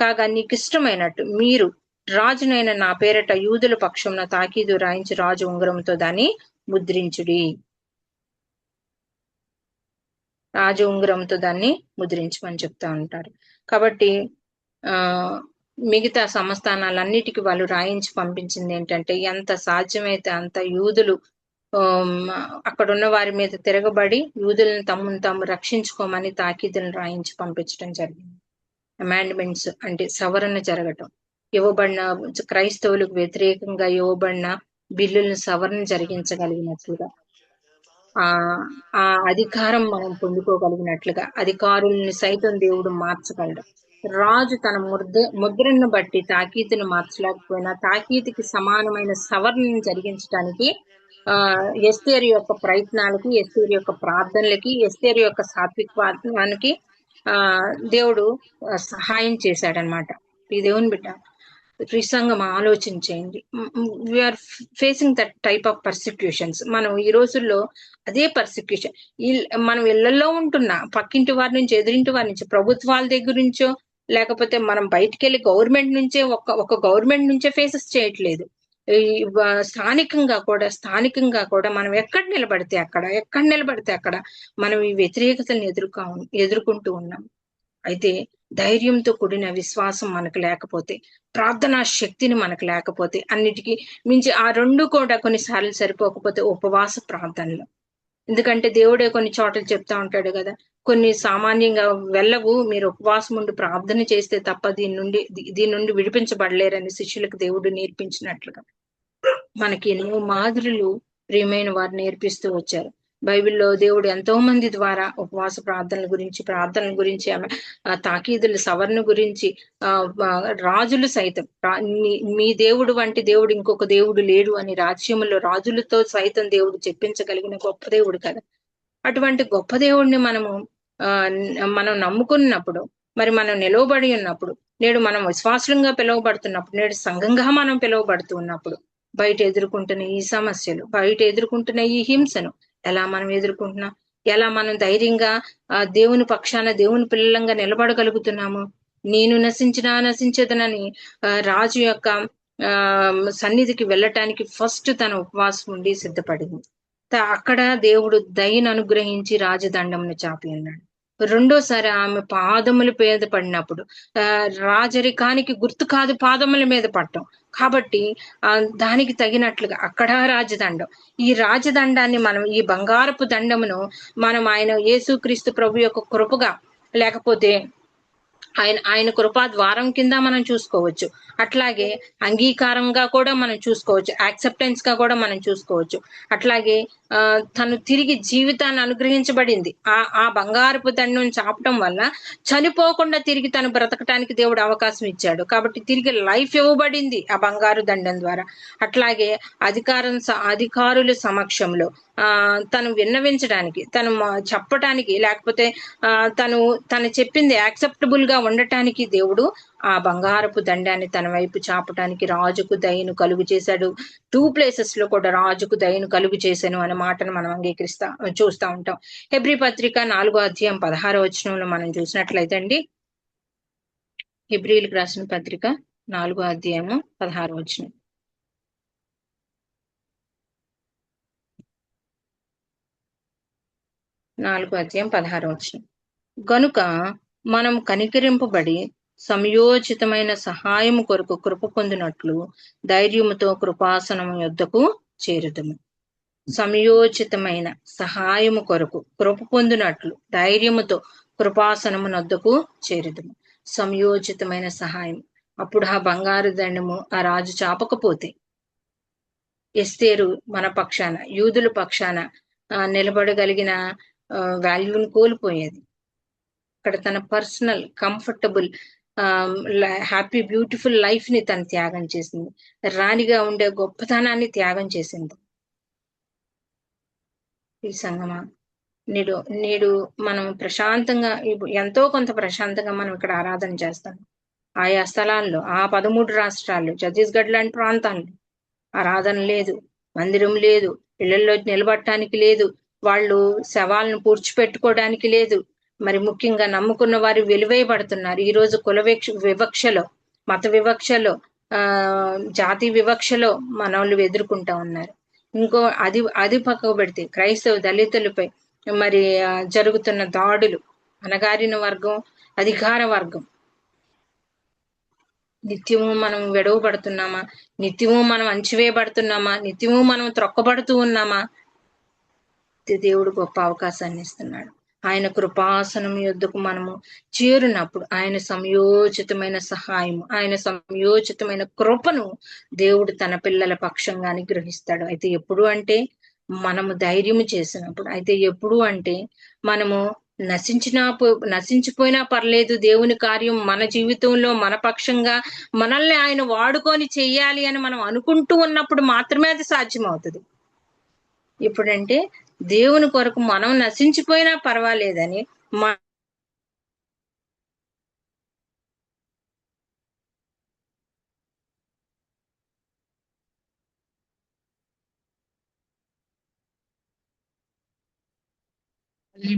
కాగా నీకు ఇష్టమైనట్టు మీరు రాజునైన నా పేరట యూదుల పక్షంలో తాకీదు రాయించి రాజు ఉంగరంతో దాన్ని ముద్రించుడి. రాజు ఉంగరంతో దాన్ని ముద్రించమని చెప్తా ఉంటారు. కాబట్టి మిగతా సంస్థానాలన్నిటికీ వాళ్ళు రాయించి పంపించింది ఏంటంటే, ఎంత సాధ్యమైతే అంత యూదులు అక్కడున్న వారి మీద తిరగబడి యూదులను తమను తాము రక్షించుకోమని తాకీదులను రాయించి పంపించడం జరిగింది. అమాండ్మెంట్స్ అంటే సవరణ జరగటం, ఇవ్వబడిన క్రైస్తవులకు వ్యతిరేకంగా ఇవ్వబడిన బిల్లులను సవరణ జరిగించగలిగినట్లుగా, ఆ అధికారం మనం పొందుకోగలిగినట్లుగా అధికారుల్ని సైతం దేవుడు మార్చగలడు. రాజు తన ముద్రను బట్టి తాకీదును మార్చలేకపోయినా తాకీదుకి సమానమైన సవరణను జరిగించడానికి ఎస్తేరు యొక్క ప్రయత్నాలకి, ఎస్తేరు యొక్క ప్రార్థనలకి, ఎస్తేరు యొక్క సాత్వికవాదానికి దేవుడు సహాయం చేశాడనమాట. ఈ దేవుని బిడ్డ సంఘం ఆలోచించేయండి. We're facing that type of persecutions. మనం ఈ రోజుల్లో అదే పర్సిక్యూషన్ మనం ఇళ్లలో ఉంటున్నా, పక్కింటి వారి నుంచి, ఎదురింటి వారి నుంచి, ప్రభుత్వాల దగ్గర నుంచో, లేకపోతే మనం బయటికి వెళ్ళి గవర్నమెంట్ నుంచే ఒక గవర్నమెంట్ నుంచే ఫేసెస్ చేయట్లేదు. స్థానికంగా కూడా మనం ఎక్కడ నిలబడితే అక్కడ మనం ఈ వ్యతిరేకతలను ఎదుర్కొంటూ ఉన్నాం. అయితే ధైర్యంతో కూడిన విశ్వాసం మనకు లేకపోతే, ప్రార్థనా శక్తిని మనకు లేకపోతే, అన్నిటికీ మించి ఆ రెండు కూడా కొన్నిసార్లు సరిపోకపోతే ఉపవాస ప్రార్థనలు. ఎందుకంటే దేవుడే కొన్ని చోట్ల చెప్తా ఉంటాడు కదా, కొన్ని సామాన్యంగా వెళ్ళవు, మీరు ఉపవాసం ఉండి ప్రార్థన చేస్తే తప్ప దీని నుండి విడిపించబడలేరని శిష్యులకు దేవుడు నేర్పించినట్లుగా మనకి ఎన్నో మాదిరిలు ప్రియమైన వారు నేర్పిస్తూ వచ్చారు. బైబిల్లో దేవుడు ఎంతో మంది ద్వారా ఉపవాస ప్రార్థనల గురించి తాకీదుల సవరణ గురించి, రాజులు సైతం మీ దేవుడు వంటి దేవుడు ఇంకొక దేవుడు లేడు అని రాజ్యములో రాజులతో సైతం దేవుడు చెప్పించగలిగిన గొప్ప దేవుడు కదా. అటువంటి గొప్ప దేవుడిని మనం నమ్ముకున్నప్పుడు, మరి మనం నిలవబడి ఉన్నప్పుడు, నేడు మనం విశ్వాసులంగా పిలువబడుతున్నప్పుడు, నేడు సంఘంగా మనం పిలువబడుతూ ఉన్నప్పుడు, బయట ఎదుర్కొంటున్న ఈ సమస్యలు, బయట ఎదుర్కొంటున్న ఈ హింసను ఎలా మనం ఎదుర్కొంటున్నాం? ఎలా మనం ధైర్యంగా దేవుని పక్షాన దేవుని పిల్లలంగా నిలబడగలుగుతున్నాము? నేను నశించేదనని రాజు యొక్క సన్నిధికి వెళ్ళటానికి ఫస్ట్ తన ఉపవాసం ఉండి సిద్ధపడింది. అక్కడ దేవుడు దయను అనుగ్రహించి రాజదండమును చాపి ఉన్నాడు. రెండోసారి ఆమె పాదముల మీద పడినప్పుడు, రాజరికానికి గుర్తు కాదు పాదముల మీద పడటం, కాబట్టి దానికి తగినట్లుగా అక్కడ రాజదండం. ఈ రాజదండాన్ని మనం, ఈ బంగారపు దండమును మనం ఆయన యేసుక్రీస్తు ప్రభు యొక్క కృపగా, లేకపోతే ఆయన కృపా ద్వారం కింద మనం చూసుకోవచ్చు. అట్లాగే అంగీకారంగా కూడా మనం చూసుకోవచ్చు, యాక్సెప్టెన్స్ గా కూడా మనం చూసుకోవచ్చు. అట్లాగే తను తిరిగి జీవితాన్ని అనుగ్రహించబడింది. ఆ బంగారపు దండం చాపటం వల్ల చనిపోకుండా తిరిగి తను బ్రతకటానికి దేవుడు అవకాశం ఇచ్చాడు. కాబట్టి తిరిగి లైఫ్ ఇవ్వబడింది ఆ బంగారు దండం ద్వారా. అట్లాగే అధికారుల సమక్షంలో తను విన్నవించడానికి, తను చెప్పటానికి, లేకపోతే తను చెప్పింది యాక్సెప్టబుల్ గా ఉండటానికి దేవుడు ఆ బంగారపు దండాన్ని తన వైపు చాపటానికి రాజుకు దయను కలుగు చేశాడు. 2 ప్లేసెస్ లో కూడా రాజుకు దయను కలుగు చేశాను అనే మాటను మనం చూస్తా ఉంటాం. హెబ్రీ పత్రిక 4వ అధ్యాయం 16వ వచనంలో మనం చూసినట్లయితే అండి, హెబ్రీలకు రాసిన పత్రిక 4వ అధ్యాయము 16వ వచనం. 4:16. గనుక మనం కనికరింపబడి సంయోచితమైన సహాయము కొరకు కృప పొందినట్లు ధైర్యముతో కృపాసనము యొద్దకు చేరుదము. సంయోచితమైన సహాయము కొరకు కృప పొందినట్లు ధైర్యముతో కృపాసనము నొద్దకు చేరుదము. సంయోచితమైన సహాయం. అప్పుడు ఆ బంగారు దండము ఆ రాజు చాపకపోతే ఎస్తేరు మన పక్షాన, యూదుల పక్షాన నిలబడగలిగిన వాల్యూని కోల్పోయేది. అక్కడ తన personal comfortable happy beautiful life ని తను త్యాగం చేసింది. రాణిగా ఉండే గొప్పతనాన్ని త్యాగం చేసింది. ఈ సంగమా, నేడు నేడు మనం ప్రశాంతంగా, ఎంతో కొంత ప్రశాంతంగా మనం ఇక్కడ ఆరాధన చేస్తాం. ఆయా స్థలాల్లో, ఆ 13 రాష్ట్రాల్లో, ఛత్తీస్గఢ్ లాంటి ప్రాంతాల్లో ఆరాధన లేదు, మందిరం లేదు, ఇళ్లలో నిలబడటానికి లేదు, వాళ్ళు శవాలను పూడ్చిపెట్టుకోవడానికి లేదు. మరి ముఖ్యంగా నమ్ముకున్న వారు వెలివేయబడుతున్నారు. ఈ రోజు కుల వివక్షలో, మత వివక్షలో, జాతి వివక్షలో మనోళ్ళు ఎదుర్కొంటా ఉన్నారు. ఇంకో అది పక్కకు పెడితే క్రైస్తవ దళితులపై మరి జరుగుతున్న దాడులు, అణగారిన వర్గం, అధికార వర్గం, నిత్యము మనం వెడవబడుతున్నామా? నిత్యము మనం అణచివేయబడుతున్నామా? నిత్యము మనం త్రొక్కబడుతూ ఉన్నామా? దేవుడు గొప్ప అవకాశాన్ని ఇస్తున్నాడు. ఆయన కృపాసనం యొద్దకు మనము చేరినప్పుడు ఆయన సంయోచితమైన సహాయము, ఆయన సంయోచితమైన కృపను దేవుడు తన పిల్లల పక్షంగా అనుగ్రహిస్తాడు. అయితే ఎప్పుడు మనము ధైర్యము చేసినప్పుడు, అయితే ఎప్పుడు మనము నశించిపోయినా పర్లేదు, దేవుని కార్యం మన జీవితంలో మన పక్షంగా మనల్ని ఆయన వాడుకొని చెయ్యాలి అని మనం అనుకుంటూ ఉన్నప్పుడు మాత్రమే అది సాధ్యమవుతుంది. ఇప్పుడంటే దేవుని కొరకు మనం నశించిపోయినా పర్వాలేదని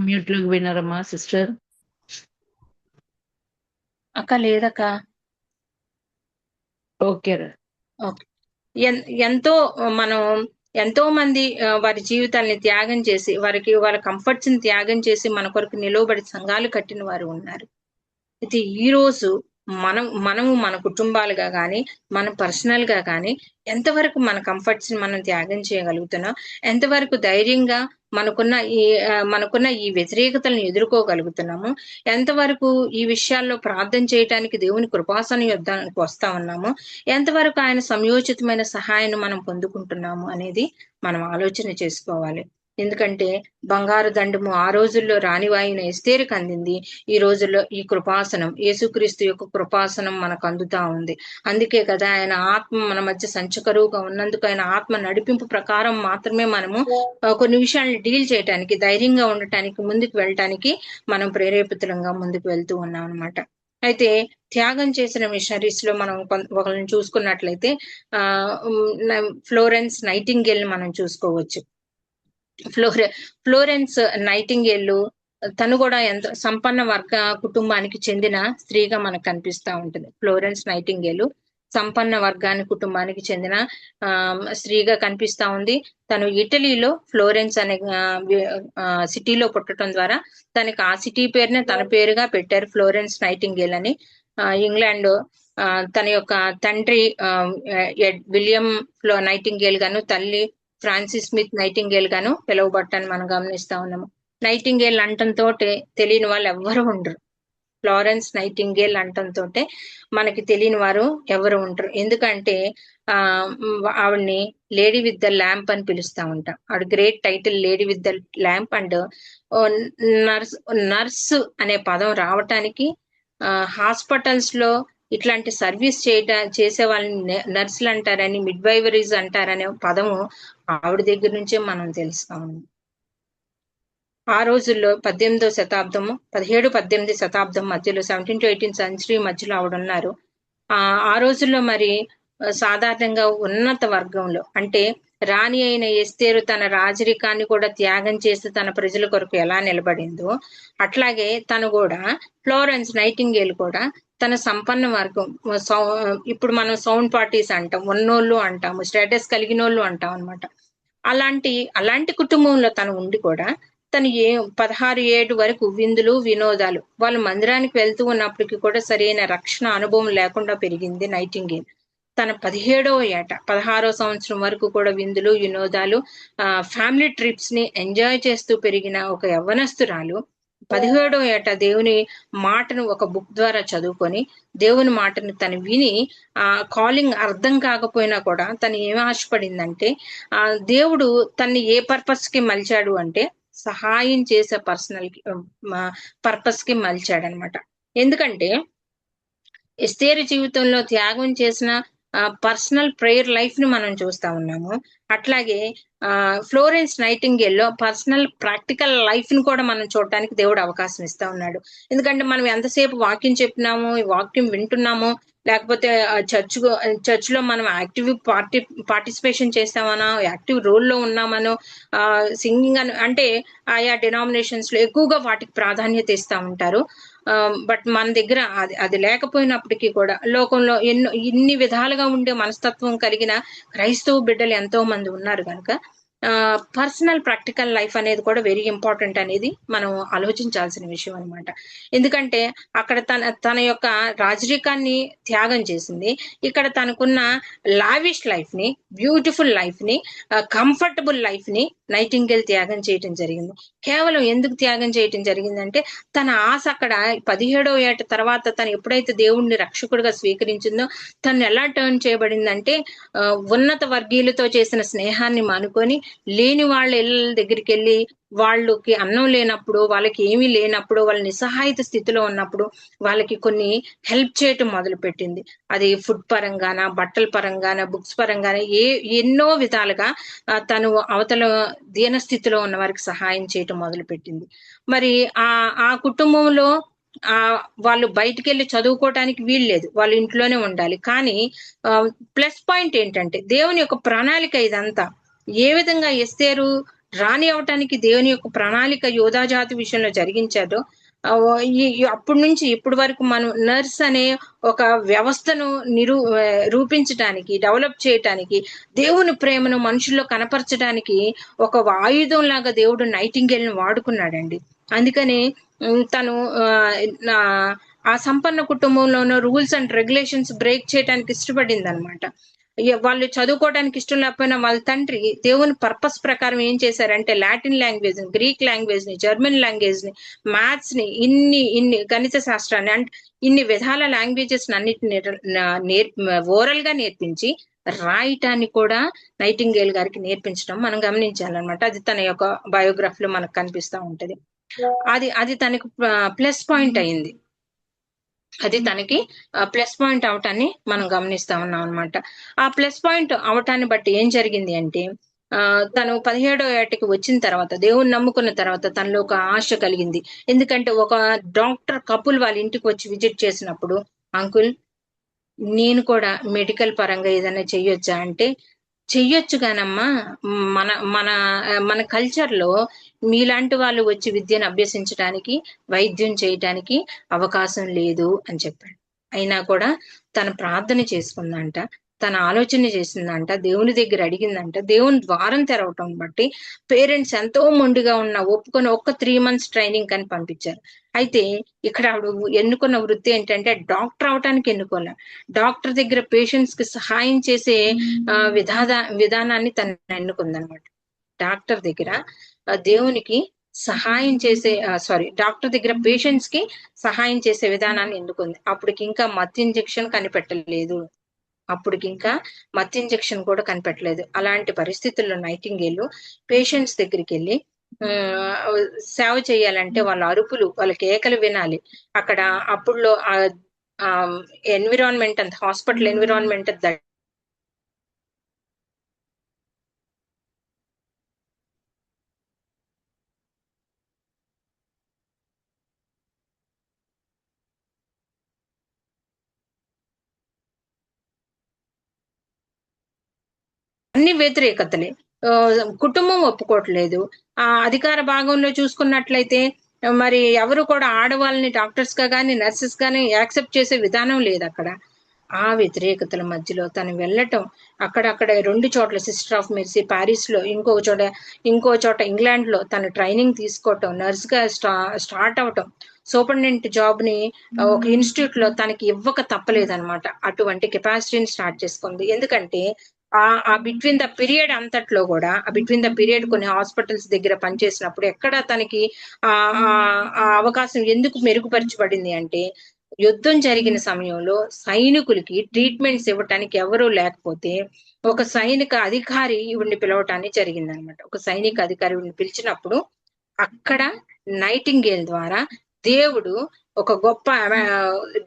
మ్యూట్ లోకి విన్నారమ్మా సిస్టర్? అక్క లేదక్క. ఓకే. ఎంతో మంది వారి జీవితాల్ని త్యాగం చేసి, వాళ్ళ కంఫర్ట్స్ ని త్యాగం చేసి మన కొరకు నిలవబడి సంఘాలు కట్టిన వారు ఉన్నారు. అయితే ఈ రోజు మనము మన కుటుంబాలుగా కానీ, మన పర్సనల్ గా కానీ ఎంతవరకు మన కంఫర్ట్స్ ని మనం త్యాగం చేయగలుగుతున్నాం, ఎంతవరకు ధైర్యంగా మనకున్న ఈ వ్యతిరేకతలను ఎదుర్కోగలుగుతున్నాము, ఎంతవరకు ఈ విషయాల్లో ప్రార్థన చేయటానికి దేవుని కృపాసనం యుద్ధానికి వస్తా ఉన్నాము, ఎంతవరకు ఆయన సంయోచితమైన సహాయాన్ని మనం పొందుకుంటున్నాము అనేది మనం ఆలోచన చేసుకోవాలి. ఎందుకంటే బంగారు దండము ఆ రోజుల్లో రాణివాయిన ఎస్తేరుకు అందింది. ఈ రోజుల్లో ఈ కృపాసనం, యేసుక్రీస్తు యొక్క కృపాసనం మనకు అందుతా ఉంది. అందుకే కదా ఆయన ఆత్మ మన మధ్య సంచకరువుగా ఉన్నందుకు ఆయన ఆత్మ నడిపింపు ప్రకారం మాత్రమే మనము కొన్ని విషయాలను డీల్ చేయటానికి, ధైర్యంగా ఉండటానికి, ముందుకు వెళ్ళటానికి మనం ప్రేరేపితులంగా ముందుకు వెళ్తూ ఉన్నాం అనమాట. అయితే త్యాగం చేసిన మిషనరీస్ లో మనం ఒకరిని చూసుకున్నట్లయితే ఫ్లోరెన్స్ నైటింగేల్ ని మనం చూసుకోవచ్చు. ఫ్లోరెన్స్ నైటింగేల్ తను కూడా ఎంతో సంపన్న వర్గ కుటుంబానికి చెందిన స్త్రీగా మనకు కనిపిస్తా ఉంటుంది. ఫ్లోరెన్స్ నైటింగేల్ సంపన్న కుటుంబానికి చెందిన స్త్రీగా కనిపిస్తా ఉంది. తను ఇటలీలో ఫ్లోరెన్స్ అనే సిటీలో పుట్టడం ద్వారా తనకి ఆ సిటీ పేరునే తన పేరుగా పెట్టారు, ఫ్లోరెన్స్ నైటింగేల్ అని. ఇంగ్లాండ్ తన యొక్క తండ్రి విలియం నైటింగేల్ గాను, తల్లి ఫ్రాన్సిస్ స్మిత్ నైటింగేల్ గాను పిలువబట్టాన్ని మనం గమనిస్తా ఉన్నాము. నైటింగేల్ అంటంతో తెలియని వాళ్ళు ఎవ్వరు ఉండరు. ఫ్లోరెన్స్ నైటింగేల్ అంటంతో మనకి తెలియని వారు ఎవరు ఉండరు. ఎందుకంటే ఆవిడ్ని లేడీ విత్ ద ల్యాంప్ అని పిలుస్తా ఉంటాం. ఆవిడ great title lady with the lamp. And nurse అనే పదం రావటానికి హాస్పిటల్స్ లో ఇట్లాంటి సర్వీస్ చేసే వాళ్ళని నర్సులు అంటారని, మిడ్వైవరీస్ అంటారనే పదము ఆవిడ దగ్గర నుంచే మనం తెలుస్తాము. ఆ రోజుల్లో 17వ శతాబ్దము 17-18 శతాబ్దం మధ్యలో 17 to 18 సెంచరీ మధ్యలో ఆవిడ ఉన్నారు. ఆ రోజుల్లో మరి సాధారణంగా ఉన్నత వర్గంలో, అంటే రాణి అయిన ఎస్తేరు తన రాజరికాన్ని కూడా త్యాగం చేసి తన ప్రజల కొరకు ఎలా నిలబడిందో, అట్లాగే తను కూడా ఫ్లోరెన్స్ నైటింగేల్ కూడా తన సంపన్న వర్గం, ఇప్పుడు మనం సౌండ్ పార్టీస్ అంటాం, ఉన్నోళ్ళు అంటాము, స్టేటస్ కలిగిన వాళ్ళు అంటాం అనమాట. అలాంటి కుటుంబంలో తను ఉండి కూడా తను 16 వరకు విందులు వినోదాలు, వాళ్ళు మందిరానికి వెళ్తూ ఉన్నప్పటికీ కూడా సరైన రక్షణ అనుభవం లేకుండా పెరిగింది నైటింగేల్. తన 17వ ఏట 16వ సంవత్సరం వరకు కూడా విందులు వినోదాలు, ఫ్యామిలీ ట్రిప్స్ ని ఎంజాయ్ చేస్తూ పెరిగిన ఒక యవ్వనస్తురాలు 17వ ఏట దేవుని మాటను ఒక బుక్ ద్వారా చదువుకొని దేవుని మాటను తను విని కాలింగ్ అర్థం కాకపోయినా కూడా తను ఏం ఆశపడిందంటే దేవుడు తన్ని ఏ పర్పస్ కి మలిచాడు అంటే సహాయం చేసే పర్పస్ కి మలిచాడనమాట. ఎందుకంటే ఎస్తేరు జీవితంలో త్యాగం చేసిన పర్సనల్ ప్రేయర్ లైఫ్ ని మనం చూస్తా ఉన్నాము. అట్లాగే ఫ్లోరెన్స్ నైటింగేల్ లో పర్సనల్ ప్రాక్టికల్ లైఫ్ ని కూడా మనం చూడటానికి దేవుడు అవకాశం ఇస్తా ఉన్నాడు. ఎందుకంటే మనం ఎంతసేపు వాక్యం చెప్పినాము, వాక్యం వింటున్నాము, లేకపోతే చర్చ్ లో మనం యాక్టివ్ పార్టిసిపేషన్ చేస్తామనో, యాక్టివ్ రోల్లో ఉన్నామనో, సింగింగ్ అంటే ఆయా డినామినేషన్స్ లో ఎక్కువగా వాటికి ప్రాధాన్యత ఇస్తా ఉంటారు. బట్ మన దగ్గర అది లేకపోయినప్పటికీ కూడా లోకంలో ఇన్ని విధాలుగా ఉండే మనస్తత్వం కలిగిన క్రైస్తవ బిడ్డలు ఎంతో మంది ఉన్నారు కనుక పర్సనల్ ప్రాక్టికల్ లైఫ్ అనేది కూడా వెరీ ఇంపార్టెంట్ అనేది మనం ఆలోచించాల్సిన విషయం అనమాట. ఎందుకంటే అక్కడ తన యొక్క రాజరికాన్ని త్యాగం చేసింది, ఇక్కడ తనకున్న లావిష్ లైఫ్ ని, బ్యూటిఫుల్ లైఫ్ ని, కంఫర్టబుల్ లైఫ్ ని నైటింగేల్ త్యాగం చేయటం జరిగింది. కేవలం ఎందుకు త్యాగం చేయటం జరిగిందంటే తన ఆశ అక్కడ 17వ ఏట తర్వాత తను ఎప్పుడైతే దేవుణ్ణి రక్షకుడిగా స్వీకరించిందో తను ఎలా టర్న్ చేయబడిందంటే ఉన్నత వర్గీయులతో చేసిన స్నేహాన్ని మానుకొని లేని వాళ్ళ ఇళ్ళ దగ్గరికి వెళ్ళి వాళ్ళకి అన్నం లేనప్పుడు, వాళ్ళకి ఏమీ లేనప్పుడు, వాళ్ళ నిస్సహాయత స్థితిలో ఉన్నప్పుడు వాళ్ళకి కొన్ని హెల్ప్ చేయటం మొదలు పెట్టింది. అది ఫుడ్ పరంగాన, బట్టల పరంగాన, బుక్స్ పరంగాన ఎన్నో విధాలుగా తను అవతల దీన స్థితిలో ఉన్న వారికి సహాయం చేయటం మొదలు పెట్టింది. మరి ఆ కుటుంబంలో వాళ్ళు బయటికి వెళ్ళి చదువుకోవటానికి వీల్లేదు, వాళ్ళు ఇంట్లోనే ఉండాలి. కానీ ప్లస్ పాయింట్ ఏంటంటే దేవుని యొక్క ప్రణాళిక ఇదంతా ఏ విధంగా ఎస్తేరు రాణి అవటానికి దేవుని యొక్క ప్రణాళిక యోధా జాతి విషయంలో జరిగించారో అప్పటి నుంచి ఇప్పటి వరకు మనం నర్స్ అనే ఒక వ్యవస్థను రూపించడానికి, డెవలప్ చేయటానికి, దేవుని ప్రేమను మనుషుల్లో కనపరచడానికి ఒక ఆయుధం లాగా దేవుడు నైటింగేల్ ని వాడుకున్నాడండి. అందుకని తను ఆ సంపన్న కుటుంబంలోనూ రూల్స్ అండ్ రెగ్యులేషన్స్ బ్రేక్ చేయడానికి ఇష్టపడింది అనమాట. వాళ్ళు చదువుకోవడానికి ఇష్టం లేకపోయినా వాళ్ళ తండ్రి దేవుని పర్పస్ ప్రకారం ఏం చేశారంటే లాటిన్ లాంగ్వేజ్ ని, గ్రీక్ లాంగ్వేజ్ ని, జర్మన్ లాంగ్వేజ్ ని, మ్యాథ్స్ ని, ఇన్ని గణిత శాస్త్రాన్ని అంటే ఇన్ని విధాల లాంగ్వేజెస్ అన్నిటిని ఓరల్ గా నేర్పించి రాయటాన్ని కూడా నైటింగేల్ గారికి నేర్పించడం మనం గమనించాలన్నమాట. అది తన యొక్క బయోగ్రఫీలో మనకు కనిపిస్తూ ఉంటది. అది తనకు ప్లస్ పాయింట్ అయింది. అది తనకి ప్లస్ పాయింట్ అవటాన్ని మనం గమనిస్తా ఉన్నాం అనమాట. ఆ ప్లస్ పాయింట్ అవటాన్ని బట్టి ఏం జరిగింది అంటే తను 17వ ఏటకి వచ్చిన తర్వాత, దేవుని నమ్ముకున్న తర్వాత తనలో ఒక ఆశ కలిగింది. ఎందుకంటే ఒక డాక్టర్ కపుల్ వాళ్ళ ఇంటికి వచ్చి విజిట్ చేసినప్పుడు, అంకుల్ నేను కూడా మెడికల్ పరంగా ఏదైనా చెయ్యొచ్చా అంటే, చెయ్యొచ్చు కానమ్మా, మన మన మన కల్చర్ లో మీలాంటి వాళ్ళు వచ్చి విద్యను అభ్యసించడానికి, వైద్యం చేయటానికి అవకాశం లేదు అని చెప్పాడు. అయినా కూడా తన ప్రార్థన చేసుకుందంట, తన ఆలోచన చేసిందంట, దేవుని దగ్గర అడిగిందంట. దేవుని ద్వారం తెరవటం బట్టి పేరెంట్స్ ఎంతో మొండిగా ఉన్న ఒప్పుకొని 3 months ట్రైనింగ్ అని పంపించారు. అయితే ఇక్కడ ఆవిడ ఎన్నుకున్న వృత్తి ఏంటంటే డాక్టర్ అవటానికి ఎన్నుకోలే, డాక్టర్ దగ్గర పేషెంట్స్ కి సహాయం చేసే విధానాన్ని తను ఎన్నుకుందనమాట. డాక్టర్ దగ్గర దేవునికి సహాయం చేసే డాక్టర్ దగ్గర పేషెంట్స్ కి సహాయం చేసే విధానాన్ని ఎన్నుకుంది. అప్పటికి ఇంకా మత్ ఇంజెక్షన్ కనిపెట్టలేదు, కూడా కనిపెట్టలేదు. అలాంటి పరిస్థితుల్లో నైటింగేల్ పేషెంట్స్ దగ్గరికి వెళ్ళి సేవ చేయాలంటే వాళ్ళ అరుపులు, వాళ్ళ కేకలు వినాలి. అక్కడ అప్పుడులో ఎన్విరాన్మెంట్ అంత, హాస్పిటల్ ఎన్విరాన్మెంట్ అన్ని వ్యతిరేకతలే. కుటుంబం ఒప్పుకోవట్లేదు. అధికార భాగంలో చూసుకున్నట్లయితే మరి ఎవరు కూడా ఆడవాళ్ళని డాక్టర్స్ గా కానీ నర్సెస్ గానీ యాక్సెప్ట్ చేసే విధానం లేదు అక్కడ. ఆ వ్యతిరేకతల మధ్యలో తను వెళ్ళటం, అక్కడక్కడ 2 చోట్ల సిస్టర్ ఆఫ్ మెర్సీ ప్యారిస్ లో, ఇంకో చోట ఇంగ్లాండ్ లో తను ట్రైనింగ్ తీసుకోవటం, నర్స్ గా స్టార్ట్ అవటం, సూపరింటెండెంట్ జాబ్ ని ఒక ఇన్స్టిట్యూట్ లో తనకి ఇవ్వక తప్పలేదన్నమాట. అటువంటి కెపాసిటీని స్టార్ట్ చేసుకుంది. ఎందుకంటే ఆ బిట్వీన్ ద పీరియడ్ అంతట్లో కూడా, ఆ బిట్వీన్ ద పీరియడ్ కొన్ని హాస్పిటల్స్ దగ్గర పనిచేసినప్పుడు ఎక్కడ తనకి ఆ అవకాశం ఎందుకు మెరుగుపరచబడింది అంటే, యుద్ధం జరిగిన సమయంలో సైనికులకి ట్రీట్మెంట్స్ ఇవ్వటానికి ఎవరూ లేకపోతే ఒక సైనిక అధికారి ఈవిడ్ని పిలవటాన్ని జరిగిందనమాట. ఒక సైనిక అధికారి ఈవిడ్ని పిలిచినప్పుడు అక్కడ నైటింగేల్ ద్వారా దేవుడు ఒక గొప్ప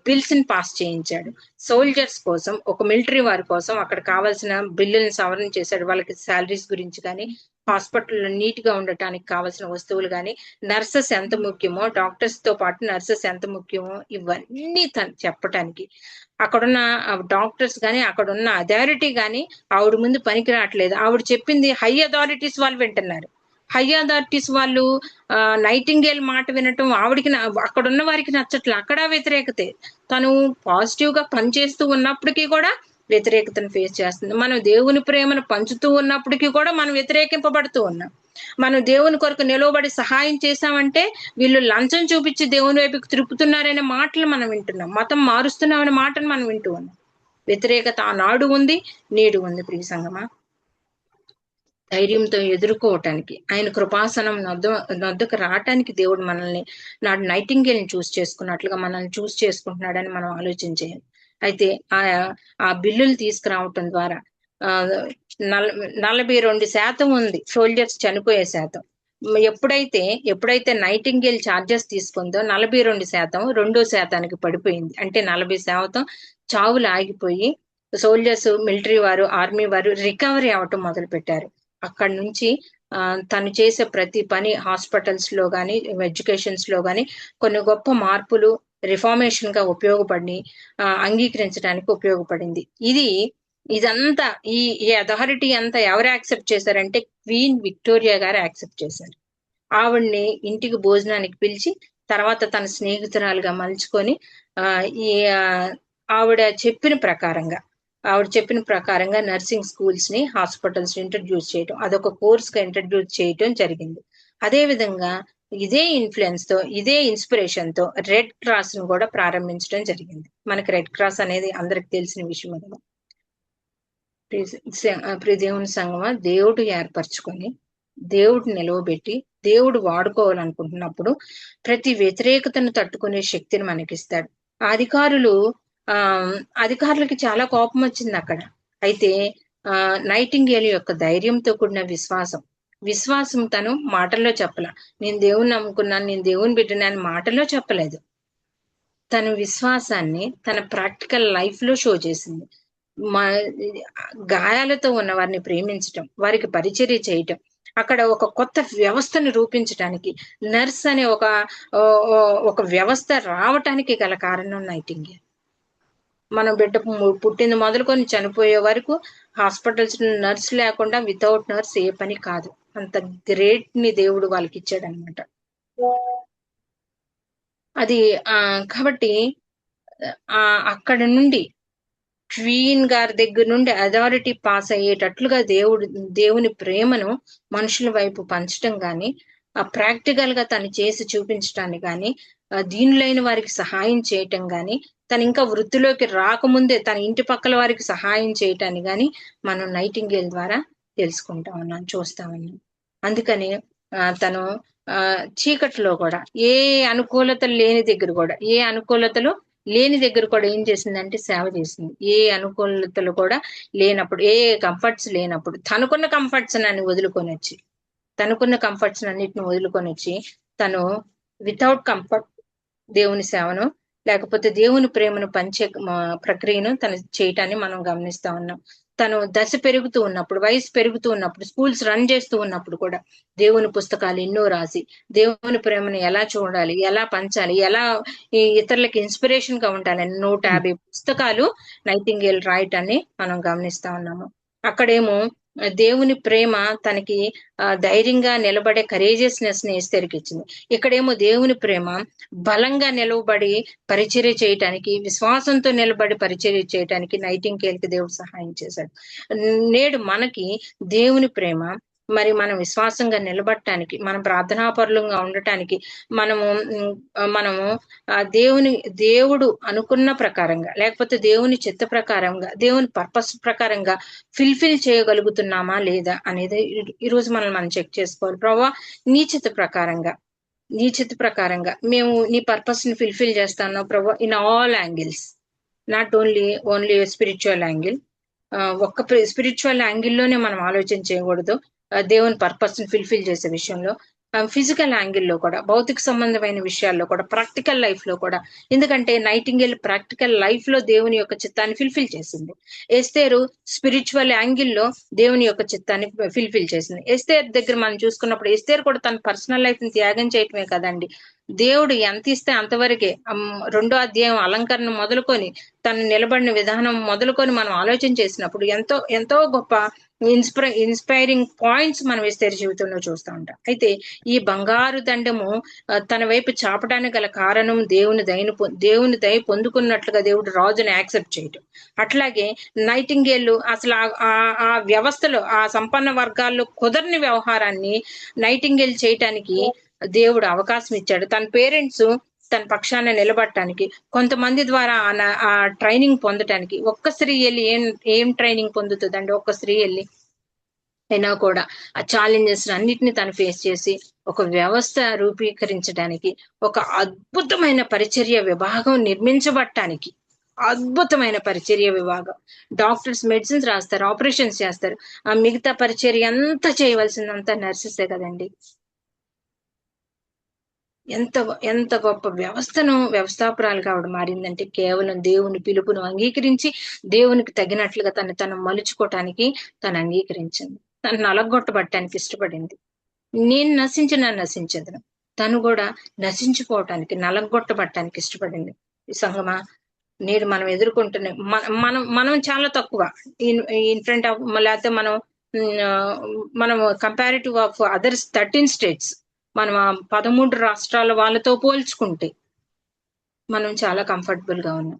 బిల్స్ ని పాస్ చేయించాడు. సోల్జర్స్ కోసం, ఒక మిలిటరీ వారి కోసం అక్కడ కావాల్సిన బిల్లులను సవరణ చేశాడు. వాళ్ళకి శాలరీస్ గురించి కానీ, హాస్పిటల్లో నీట్ గా ఉండటానికి కావాల్సిన వస్తువులు కానీ, నర్సెస్ ఎంత ముఖ్యమో, డాక్టర్స్ తో పాటు నర్సెస్ ఎంత ముఖ్యమో ఇవన్నీ తను చెప్పటానికి, అక్కడున్న డాక్టర్స్ కానీ, అక్కడున్న అథారిటీ కానీ ఆవిడ ముందు పనికి రావట్లేదు. ఆవిడ చెప్పింది హై అథారిటీస్ వాళ్ళు వింటున్నారు. హై అథారిటీస్ వాళ్ళు నైటింగేల్ మాట వినటం ఆవిడికి అక్కడ ఉన్న వారికి నచ్చట్లే. అక్కడ వ్యతిరేకతే. తను పాజిటివ్ గా పనిచేస్తూ ఉన్నప్పటికీ కూడా వ్యతిరేకతను ఫేస్ చేస్తుంది. మనం దేవుని ప్రేమను పంచుతూ ఉన్నప్పటికీ కూడా మనం వ్యతిరేకింపబడుతూ ఉన్నాం. మనం దేవుని కొరకు నిలవబడి సహాయం చేశామంటే వీళ్ళు లంచం చూపించి దేవుని వైపుకి తిరుపుతున్నారనే మాటలు మనం వింటున్నాం. మతం మారుస్తున్నామనే మాటను మనం వింటూ ఉన్నాం. వ్యతిరేకత ఆనాడు ఉంది, నేడు ఉంది. ప్రియ సంగమా, ధైర్యంతో ఎదుర్కోవటానికి, ఆయన కృపాసనం నొద్దకు రావటానికి దేవుడు మనల్ని నాడు నైటింగేల్ ని చూస్ చేసుకున్నట్లుగా మనల్ని చూస్ చేసుకుంటున్నాడని మనం ఆలోచించేయాలి. అయితే ఆ బిల్లులు తీసుకురావటం ద్వారా 42% ఉంది సోల్జర్స్ చనిపోయే శాతం. ఎప్పుడైతే నైటింగేల్ చార్జెస్ తీసుకుందో 42% 2% పడిపోయింది. అంటే 40% చావులు ఆగిపోయి సోల్జర్స్, మిలిటరీ వారు, ఆర్మీ వారు రికవరీ అవటం మొదలు పెట్టారు. అక్కడి నుంచి తను చేసే ప్రతి పని హాస్పిటల్స్ లో గాని, ఎడ్యుకేషన్స్ లో గాని కొన్ని గొప్ప మార్పులు రిఫార్మేషన్ గా ఉపయోగపడి అంగీకరించడానికి ఉపయోగపడింది. ఇదంతా ఈ అథారిటీ అంతా ఎవరు యాక్సెప్ట్ చేశారంటే క్వీన్ విక్టోరియా గారు యాక్సెప్ట్ చేశారు. ఆవిడ్ని ఇంటికి భోజనానికి పిలిచి తర్వాత తన స్నేహితురాలుగా మలుచుకొని ఆవిడ చెప్పిన ప్రకారంగా నర్సింగ్ స్కూల్స్ ని, హాస్పిటల్స్ ని ఇంట్రడ్యూస్ చేయడం, అదొక కోర్స్ గా ఇంట్రడ్యూస్ చేయడం జరిగింది. అదే విధంగా ఇదే ఇన్ఫ్లుయెన్స్ తో, ఇదే ఇన్స్పిరేషన్ తో రెడ్ క్రాస్ ను కూడా ప్రారంభించడం జరిగింది. మనకి రెడ్ క్రాస్ అనేది అందరికి తెలిసిన విషయం కదా. ప్రియ దేవుని సంగమా, దేవుడు ఏర్పరచుకొని, దేవుడు నిలవబెట్టి, దేవుడు వాడుకోవాలనుకుంటున్నప్పుడు ప్రతి వ్యతిరేకతను తట్టుకునే శక్తిని మనకిస్తాడు. అధికారులకి చాలా కోపం వచ్చింది అక్కడ. అయితే నైటింగేల్ యొక్క ధైర్యంతో కూడిన విశ్వాసం తను మాటల్లో చెప్పలా. నేను దేవుని నమ్ముకున్నాను, నేను దేవుని బిడ్డని అని మాటల్లో చెప్పలేదు. తన విశ్వాసాన్ని తన ప్రాక్టికల్ లైఫ్ లో షో చేసింది. గాయాలతో ఉన్న వారిని ప్రేమించటం, వారికి పరిచర్య చేయటం, అక్కడ ఒక కొత్త వ్యవస్థను రూపించడానికి, నర్స్ అనే ఒక వ్యవస్థ రావటానికి గల కారణం నైటింగేల్. మనం బిడ్డ పుట్టింది మొదలుకొని చనిపోయే వరకు హాస్పిటల్స్ నర్స్ లేకుండా, వితౌట్ నర్స్ ఏ పని కాదు. అంత గ్రేట్ ని దేవుడు వాళ్ళకి ఇచ్చాడు అనమాట. అది కాబట్టి అక్కడ నుండి క్వీన్ గారి దగ్గర నుండి అథారిటీ పాస్ అయ్యేటట్లుగా దేవుని ప్రేమను మనుషుల వైపు పంచటం గాని, ప్రాక్టికల్ గా తను చేసి చూపించటాన్ని గాని, దీనులైన వారికి సహాయం చేయటం గాని, తను ఇంకా వృత్తిలోకి రాకముందే తన ఇంటి పక్కల వారికి సహాయం చేయటాన్ని గాని మనం నైటింగేల్ ద్వారా తెలుసుకుంటా ఉన్నాం, చూస్తా ఉన్నాం. అందుకని తను చీకట్లో కూడా, ఏ అనుకూలతలు లేని దగ్గర కూడా ఏం చేసిందంటే సేవ చేసింది. ఏ అనుకూలతలు కూడా లేనప్పుడు, ఏ కంఫర్ట్స్ లేనప్పుడు తనకున్న కంఫర్ట్స్ అన్నిటిని వదులుకొని వచ్చి తను వితౌట్ కంఫర్ట్ దేవుని సేవను, లేకపోతే దేవుని ప్రేమను పంచే ప్రక్రియను తను చేయటాన్ని మనం గమనిస్తా ఉన్నాం. తను దశ పెరుగుతూ ఉన్నప్పుడు, వయసు పెరుగుతూ ఉన్నప్పుడు, స్కూల్స్ రన్ చేస్తూ ఉన్నప్పుడు కూడా దేవుని పుస్తకాలు ఎన్నో రాసి దేవుని ప్రేమను ఎలా చూడాలి, ఎలా పంచాలి, ఎలా ఇతరులకు ఇన్స్పిరేషన్ గా ఉండాలని 150 పుస్తకాలు నైటింగేల్ రాయటాన్ని మనం గమనిస్తా ఉన్నాము. అక్కడేమో దేవుని ప్రేమ తనకి ధైర్యంగా నిలబడే కరేజియస్నెస్ ని ఎస్తేరుకి ఇచ్చింది. ఇక్కడేమో దేవుని ప్రేమ బలంగా నిలవబడి పరిచర్య చేయటానికి, విశ్వాసంతో నిలబడి పరిచర్య చేయటానికి నైటింగేల్ కి దేవుడు సహాయం చేశాడు. నేడు మనకి దేవుని ప్రేమ మరి మనం విశ్వాసంగా నిలబడటానికి, మనం ప్రార్థనాపరులంగా ఉండటానికి, మనము దేవుడు అనుకున్న ప్రకారంగా, లేకపోతే దేవుని చిత్త ప్రకారంగా, దేవుని పర్పస్ ప్రకారంగా ఫిల్ఫిల్ చేయగలుగుతున్నామా లేదా అనేది ఈరోజు మనం చెక్ చేసుకోవాలి. ప్రభా, నీ చిత్త ప్రకారంగా మేము నీ పర్పస్ ని ఫిల్ఫిల్ చేస్తాను ప్రభా, in all angles, not only spiritual angle. ఒక్క స్పిరిచువల్ యాంగిల్లోనే మనం ఆలోచన చేయకూడదు దేవుని పర్పస్ ని ఫిల్ఫిల్ చేసే విషయంలో. ఫిజికల్ యాంగిల్లో కూడా, భౌతిక సంబంధమైన విషయాల్లో కూడా, ప్రాక్టికల్ లైఫ్ లో కూడా. ఎందుకంటే నైటింగేల్ ప్రాక్టికల్ లైఫ్ లో దేవుని యొక్క చిత్తాన్ని ఫిల్ఫిల్ చేసింది. ఎస్తేరు స్పిరిచువల్ యాంగిల్లో దేవుని యొక్క చిత్తాన్ని ఫిల్ఫిల్ చేసింది. ఎస్తేర్ దగ్గర మనం చూసుకున్నప్పుడు ఎస్తేర్ కూడా తన పర్సనల్ లైఫ్ ని త్యాగం చేయటమే కదండి, దేవుడు ఎంత ఇస్తే అంతవరకే. 2వ అధ్యాయం అలంకరణ మొదలుకొని తను నిలబడిన విధానం మొదలుకొని మనం ఆలోచన చేసినప్పుడు ఎంతో గొప్ప ఇన్స్పైరింగ్ పాయింట్స్ మనం ఎస్తేర్ జీవితంలో చూస్తూ ఉంటాం. అయితే ఈ బంగారు దండము తన వైపు చాపడానికి గల కారణం దేవుని దయ పొందుకున్నట్లుగా దేవుడు రాజుని యాక్సెప్ట్ చేయటం. అట్లాగే నైటింగేల్ అసలు ఆ వ్యవస్థలో, ఆ సంపన్న వర్గాల్లో కుదరని వ్యవహారాన్ని నైటింగేల్ చేయటానికి దేవుడు అవకాశం ఇచ్చాడు. తన పేరెంట్స్ తన పక్షాన నిలబడటానికి, కొంతమంది ద్వారా ఆ ట్రైనింగ్ పొందటానికి. ఒక్క స్త్రీ వెళ్ళి ఏం ట్రైనింగ్ పొందుతుందండి? ఒక్క స్త్రీ వెళ్ళి అయినా కూడా ఆ ఛాలెంజెస్ అన్నిటిని తను ఫేస్ చేసి ఒక వ్యవస్థ రూపీకరించడానికి, ఒక అద్భుతమైన పరిచర్య విభాగం నిర్మించబడటానికి, అద్భుతమైన పరిచర్య విభాగం. డాక్టర్స్ మెడిసిన్స్ రాస్తారు, ఆపరేషన్స్ చేస్తారు, ఆ మిగతా పరిచర్య అంతా చేయవలసిందంతా నర్సెసే కదండి. ఎంత గొప్ప వ్యవస్థాపురాలుగా ఆవిడ మారిందంటే కేవలం దేవుని పిలుపును అంగీకరించి దేవునికి తగినట్లుగా తను మలుచుకోవటానికి తను అంగీకరించింది. తను నలగొట్టబట్టడానికి ఇష్టపడింది. నేను నశించదును, తను కూడా నశించిపోవటానికి, నలగొట్టబట్టడానికి ఇష్టపడింది. ఈ సంగమా, నేడు మనం ఎదుర్కొంటున్న మనం చాలా తక్కువ ఇన్ ఫ్రంట్ ఆఫ్, లేకపోతే మనం కంపారిటివ్ ఆఫ్ అదర్స్ 13 స్టేట్స్, మనం 13 రాష్ట్రాల వాళ్ళతో పోల్చుకుంటే మనం చాలా కంఫర్టబుల్ గా ఉన్నాం.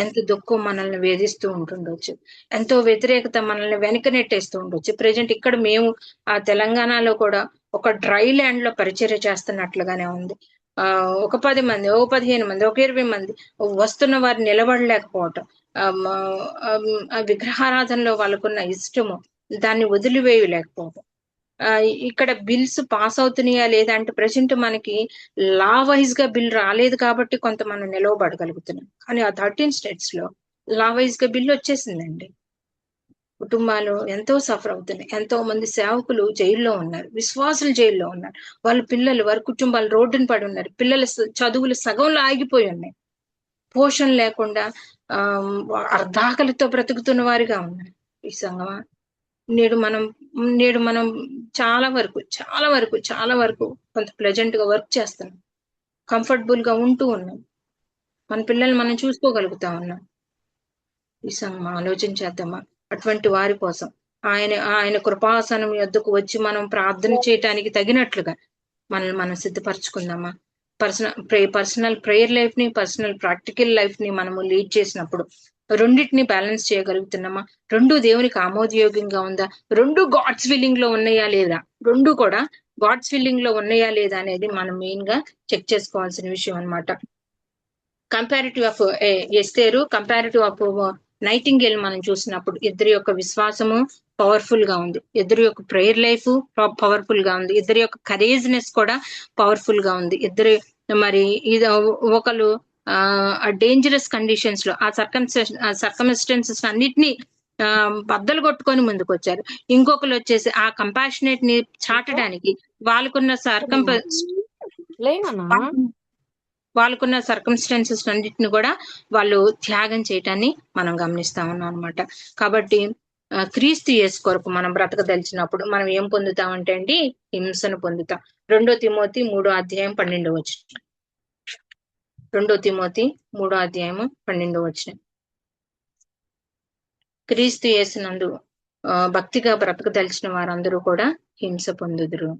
ఎంత దుఃఖం మనల్ని వేధిస్తూ ఉంటుండొచ్చు, ఎంతో వ్యతిరేకత మనల్ని వెనక నెట్టేస్తూ ఉండొచ్చు. ప్రెజెంట్ ఇక్కడ మేము ఆ తెలంగాణలో కూడా ఒక డ్రై ల్యాండ్ లో పరిచర్య చేస్తున్నట్లుగానే ఉంది. ఒక 10 మంది, ఒక 15 మంది, ఒక 20 మంది వస్తున్న వారు నిలబడలేకపోవటం, విగ్రహారాధనలో వాళ్ళకున్న ఇష్టము దాన్ని వదిలివేయలేకపోవటం. ఇక్కడ బిల్స్ పాస్ అవుతున్నాయా లేదా అంటే ప్రెసెంట్ మనకి లా వైజ్ గా బిల్ రాలేదు కాబట్టి కొంత మనం నిలవబడగలుగుతున్నాం. కానీ ఆ 13 స్టేట్స్ లో లా వైజ్ గా బిల్ వచ్చేసిందండి. కుటుంబాలు ఎంతో సఫర్ అవుతున్నాయి. ఎంతో మంది సేవకులు జైల్లో ఉన్నారు, విశ్వాసులు జైల్లో ఉన్నారు, వాళ్ళ పిల్లలు, వారి కుటుంబాలు రోడ్డున పడి ఉన్నారు. పిల్లల చదువులు సగంలో ఆగిపోయి ఉన్నాయి, పోషణ లేకుండా అర్ధాకలితో బ్రతుకుతున్న వారిగా ఉన్నారు. ఈ సంగమా, నేడు మనం చాలా వరకు కొంత ప్లెజెంట్ గా వర్క్ చేస్తున్నాం, కంఫర్టబుల్ గా ఉంటూ ఉన్నాం, మన పిల్లల్ని మనం చూసుకోగలుగుతా ఉన్నాం. ఈ సంగమా, ఆలోచన చేద్దామా అటువంటి వారి కోసం. ఆయన కృపాసనం యొద్దకు వచ్చి మనం ప్రార్థన చేయటానికి తగినట్లుగా మనం సిద్ధపరచుకుందామా? పర్సనల్ ప్రేయర్ లైఫ్ ని, పర్సనల్ ప్రాక్టికల్ లైఫ్ ని మనము లీడ్ చేసినప్పుడు రెండింటిని బ్యాలెన్స్ చేయగలుగుతున్నామా? రెండు దేవునికి ఆమోదయోగ్యంగా ఉందా? రెండు గాడ్స్ విల్లింగ్ లో ఉన్నాయా లేదా? రెండు కూడా గాడ్స్ విల్లింగ్ లో ఉన్నాయా లేదా అనేది మనం మెయిన్ గా చెక్ చేసుకోవాల్సిన విషయం అన్నమాట. Comparative of Esther, comparative of nightingale మనం చూసినప్పుడు ఇద్దరి యొక్క విశ్వాసము పవర్ఫుల్ గా ఉంది, ఇద్దరి యొక్క ప్రేయర్ లైఫ్ పవర్ఫుల్ గా ఉంది, ఇద్దరి యొక్క కరేజ్నెస్ కూడా పవర్ఫుల్ గా ఉంది. మరి ఒకరు డేంజరస్ కండిషన్స్ లో ఆ సర్కమ్స్టెన్సెస్ అన్నిటినీ బద్దలు కొట్టుకొని ముందుకు వచ్చారు. ఇంకొకరు వచ్చేసి ఆ కంపాషనేట్ ని చాటడానికి వాళ్ళకున్న సర్కమ్స్టెన్సెస్ అన్నిటిని కూడా వాళ్ళు త్యాగం చేయటాన్ని మనం గమనిస్తా ఉన్నాం అనమాట. కాబట్టి క్రీస్తు యేసు కొరకు మనం బ్రతకదలిచినప్పుడు మనం ఏం పొందుతామంటే అండి, హింసను పొందుతాం. 2 తిమోతి 3వ అధ్యాయం 12వ వచనం. 2 తిమోతి 3వ అధ్యాయము 12వ వచనం. క్రీస్తు యేసునందు భక్తిగా బ్రతకదలిచిన వారందరూ కూడా హింస పొందుదురు.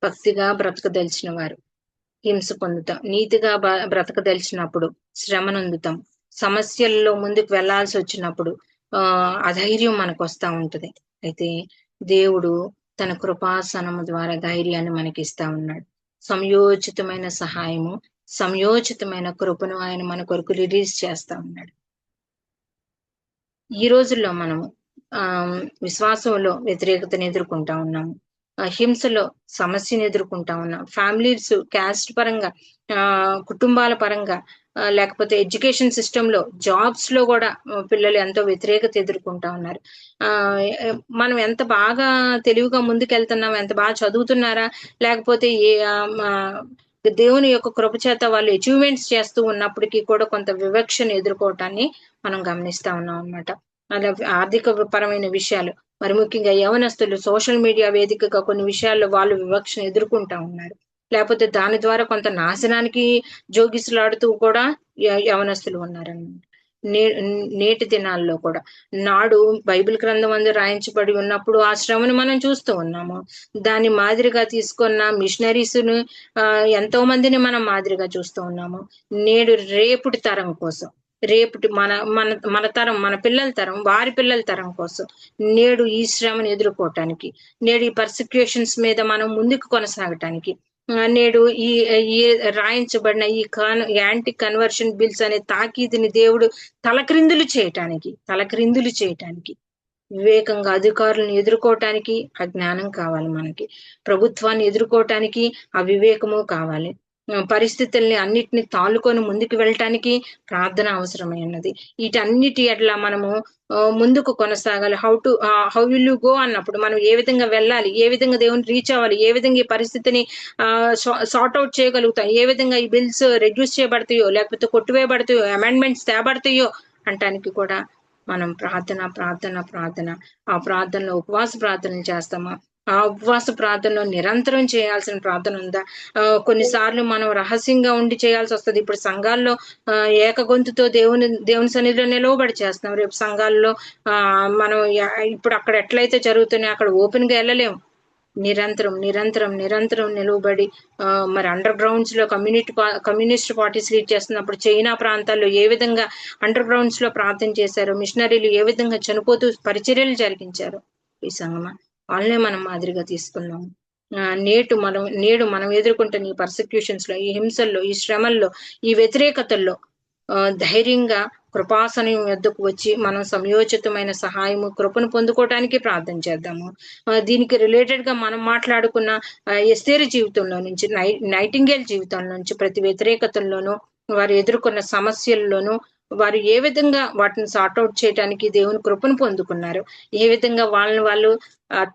భక్తిగా బ్రతకదలిచిన వారు హింస పొందుతాం. నీతిగా బ్రతకదలిచినప్పుడు శ్రమనొందుతాం. సమస్యల్లో ముందుకు వెళ్లాల్సి వచ్చినప్పుడు అధైర్యం మనకు వస్తా ఉంటది. అయితే దేవుడు తన కృపాసనము ద్వారా ధైర్యాన్ని మనకి ఇస్తా ఉన్నాడు. సంయోచితమైన సహాయము, సంయోచితమైన కృపను ఆయన మన కొరకు రిలీజ్ చేస్తా ఉన్నాడు. ఈ రోజుల్లో మనము విశ్వాసంలో వ్యతిరేకతను ఎదుర్కొంటా ఉన్నాము. హింసలో సమస్యను ఎదుర్కొంటా ఉన్నాం. ఫ్యామిలీస్, క్యాస్ట్ పరంగా, కుటుంబాల పరంగా, లేకపోతే ఎడ్యుకేషన్ సిస్టమ్ లో, జాబ్స్ లో కూడా పిల్లలు ఎంతో వ్యతిరేకత ఎదుర్కొంటా ఉన్నారు. మనం ఎంత బాగా తెలివిగా ముందుకెళ్తున్నాం, ఎంత బాగా చదువుతున్నారా, లేకపోతే దేవుని యొక్క కృప చేత వాళ్ళు అచీవ్మెంట్స్ చేస్తూ ఉన్నప్పటికీ కూడా కొంత వివక్షను ఎదుర్కోవటాన్ని మనం గమనిస్తా ఉన్నాం అన్నమాట. అలా ఆర్థిక పరమైన విషయాలు, మరి ముఖ్యంగా యవనస్తులు సోషల్ మీడియా వేదికగా కొన్ని విషయాల్లో వాళ్ళు వివక్షను ఎదుర్కొంటా ఉన్నారు. లేకపోతే దాని ద్వారా కొంత నాశనానికి జోగిసులాడుతూ కూడా యవనస్తులు ఉన్నారన్నమాట. నేటి దినాల్లో కూడా నాడు బైబిల్ గ్రంథం అందు రాయించబడి ఉన్నప్పుడు ఆ శ్రమను మనం చూస్తూ ఉన్నాము. దాన్ని మాదిరిగా తీసుకున్న మిషనరీస్ను ఎంతో మందిని మనం మాదిరిగా చూస్తూ ఉన్నాము. నేడు రేపుటి తరం కోసం, రేపుటి మన తరం, మన పిల్లల తరం, వారి పిల్లల తరం కోసం నేడు ఈ శ్రమను ఎదుర్కోవటానికి, నేడు ఈ పర్సిక్యూషన్స్ మీద మనం ముందుకు కొనసాగటానికి, నేడు ఈ రాయించబడిన ఈ యాంటీ కన్వర్షన్ బిల్స్ అనే తాకీదుని దేవుడు తలక్రిందులు చేయటానికి వివేకంగా అధికారులను ఎదుర్కోవటానికి ఆ జ్ఞానం కావాలి. మనకి ప్రభుత్వాన్ని ఎదుర్కోవటానికి ఆ వివేకము కావాలి. పరిస్థితుల్ని అన్నిటిని తాలుకొని ముందుకు వెళ్ళటానికి ప్రార్థన అవసరమైనది. వీటన్నిటి అట్లా మనము ముందుకు కొనసాగాలి. హౌ విల్ యు గో అన్నప్పుడు మనం ఏ విధంగా వెళ్ళాలి, ఏ విధంగా దేవుని రీచ్ అవ్వాలి, ఏ విధంగా ఈ పరిస్థితిని సార్ట్ అవుట్ చేయగలుగుతాం, ఏ విధంగా ఈ బిల్స్ రెడ్యూస్ చేయబడతాయో లేకపోతే కొట్టివేయబడతాయో, అమెండ్మెంట్స్ తేబడతాయో అంటానికి కూడా మనం ప్రార్థన ఆ ప్రార్థనలో ఉపవాస ప్రార్థనలు చేస్తామా? ఆ ఉపవాస ప్రార్థనలో నిరంతరం చేయాల్సిన ప్రార్థన ఉందా? కొన్నిసార్లు మనం రహస్యంగా ఉండి చేయాల్సి వస్తుంది. ఇప్పుడు సంఘాల్లో ఏకగొంతుతో దేవుని సన్నిధిలో నిలవబడి చేస్తున్నాం. రేపు సంఘాల్లో మనం ఇప్పుడు అక్కడ ఎట్లయితే జరుగుతున్నాయో అక్కడ ఓపెన్ గా వెళ్ళలేము. నిరంతరం నిలువబడి మరి అండర్ గ్రౌండ్స్ లో కమ్యూనిస్ట్ పార్టీస్ లీడ్ చేస్తున్నప్పుడు చైనా ప్రాంతాల్లో ఏ విధంగా అండర్ గ్రౌండ్స్ లో ప్రార్థన చేశారు, మిషనరీలు ఏ విధంగా చనిపోతూ పరిచర్యలు జరిగించారు. ఈ సంగమా వాళ్ళనే మనం మాదిరిగా తీసుకున్నాము. నేడు మనం ఎదుర్కొంటున్న ఈ పర్సిక్యూషన్స్ లో, ఈ హింసల్లో, ఈ శ్రమల్లో, ఈ వ్యతిరేకతల్లో ధైర్యంగా కృపాసనం వద్దకు వచ్చి మనం సంయోచితమైన సహాయము, కృపను పొందుకోవటానికి ప్రార్థన చేద్దాము. దీనికి రిలేటెడ్ గా మనం మాట్లాడుకున్న ఎస్తేరు జీవితంలో నుంచి, నైటింగేల్ జీవితంలో నుంచి, ప్రతి వ్యతిరేకతల్లోనూ, వారు ఎదుర్కొన్న సమస్యల్లోనూ వారు ఏ విధంగా వాటిని సార్ట్అవుట్ చేయడానికి దేవుని కృపను పొందుకున్నారు, ఏ విధంగా వాళ్ళు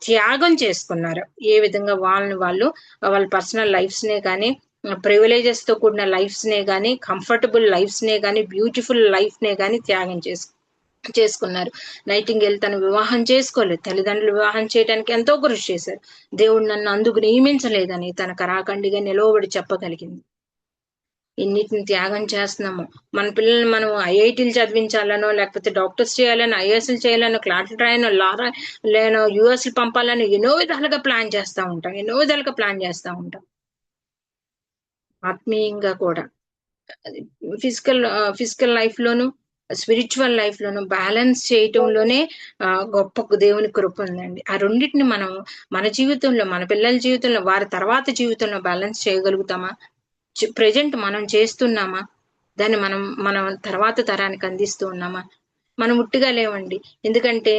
త్యాగం చేసుకున్నారు, ఏ విధంగా వాళ్ళ పర్సనల్ లైఫ్స్ నే కానీ, ప్రివిలేజెస్ తో కూడిన లైఫ్స్ నే కానీ, కంఫర్టబుల్ లైఫ్స్ నే కానీ, బ్యూటిఫుల్ లైఫ్ నే కానీ త్యాగం చేసుకున్నారు. నైటింగేల్ తను వివాహం చేసుకోలేదు, తల్లిదండ్రులు వివాహం చేయడానికి ఎంతో కృషి చేశారు. దేవుడు నన్ను అందుకు నియమించలేదని తన కరాఖండిగా నిలవబడి చెప్పగలిగింది. ఇన్నిటిని త్యాగం చేస్తున్నాము. మన పిల్లల్ని మనం ఐఐటీలు చదివించాలనో, లేకపోతే డాక్టర్స్ చేయాలనో, ఐఏఎస్లు చేయాలనో, క్లాట్లు రాయనో, లేనో యుఎస్లు పంపాలని ఎన్నో విధాలుగా ప్లాన్ చేస్తా ఉంటాం. ఆత్మీయంగా కూడా ఫిజికల్ లైఫ్ లోను, స్పిరిచువల్ లైఫ్ లోను బ్యాలెన్స్ చేయటంలోనే గొప్ప దేవుని కృప ఉందండి. ఆ రెండింటిని మనం మన జీవితంలో, మన పిల్లల జీవితంలో, వారి తర్వాత జీవితంలో బ్యాలెన్స్ చేయగలుగుతామా? ప్రెజెంట్ మనం చేస్తున్నామా? దాన్ని మనం తర్వాత తరానికి అందిస్తూ ఉన్నామా? మనం ఉట్టిగా లేవండి. ఎందుకంటే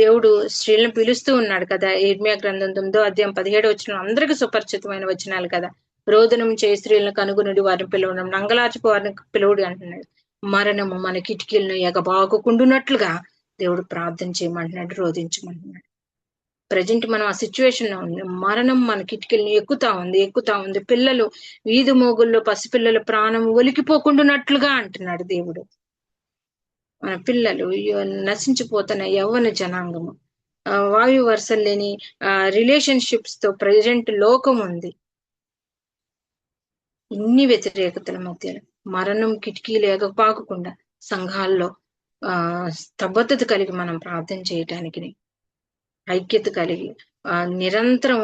దేవుడు స్త్రీలను పిలుస్తూ ఉన్నాడు కదా. ఇర్మియా గ్రంథం 9వ అధ్యాయం 17వ వచనం అందరికీ సుపరిచితమైన వచనాలు కదా. రోదనం చేయి స్త్రీలను కనుగొనుడి, వారిని పిలవడం, నంగలార్చుకు వారిని పిలువుడి అంటున్నాడు. మరణము మన కిటికీలను ఎగబాగుకుండునట్లుగా దేవుడు ప్రార్థన చేయమంటున్నాడు, రోధించమంటున్నాడు. ప్రజెంట్ మనం ఆ సిచ్యువేషన్ లో ఉంది. మరణం మన కిటికీలను ఎక్కుతా ఉంది. పిల్లలు వీధి మోగుల్లో పసిపిల్లల ప్రాణం ఒలికిపోకుండానట్లుగా అంటున్నాడు దేవుడు. మన పిల్లలు నశించిపోతున్న యవ్వన జనాంగము, వాయు వరుసలు లేని రిలేషన్షిప్స్ తో ప్రజెంట్ లోకం ఉంది. ఇన్ని వ్యతిరేకతల మధ్యలో మరణం కిటికీలు ఎగపాకకుండా సంఘాల్లో స్తబ్దత కలిగి మనం ప్రార్థన చేయటానికి, ఐక్యత కలిగి నిరంతరం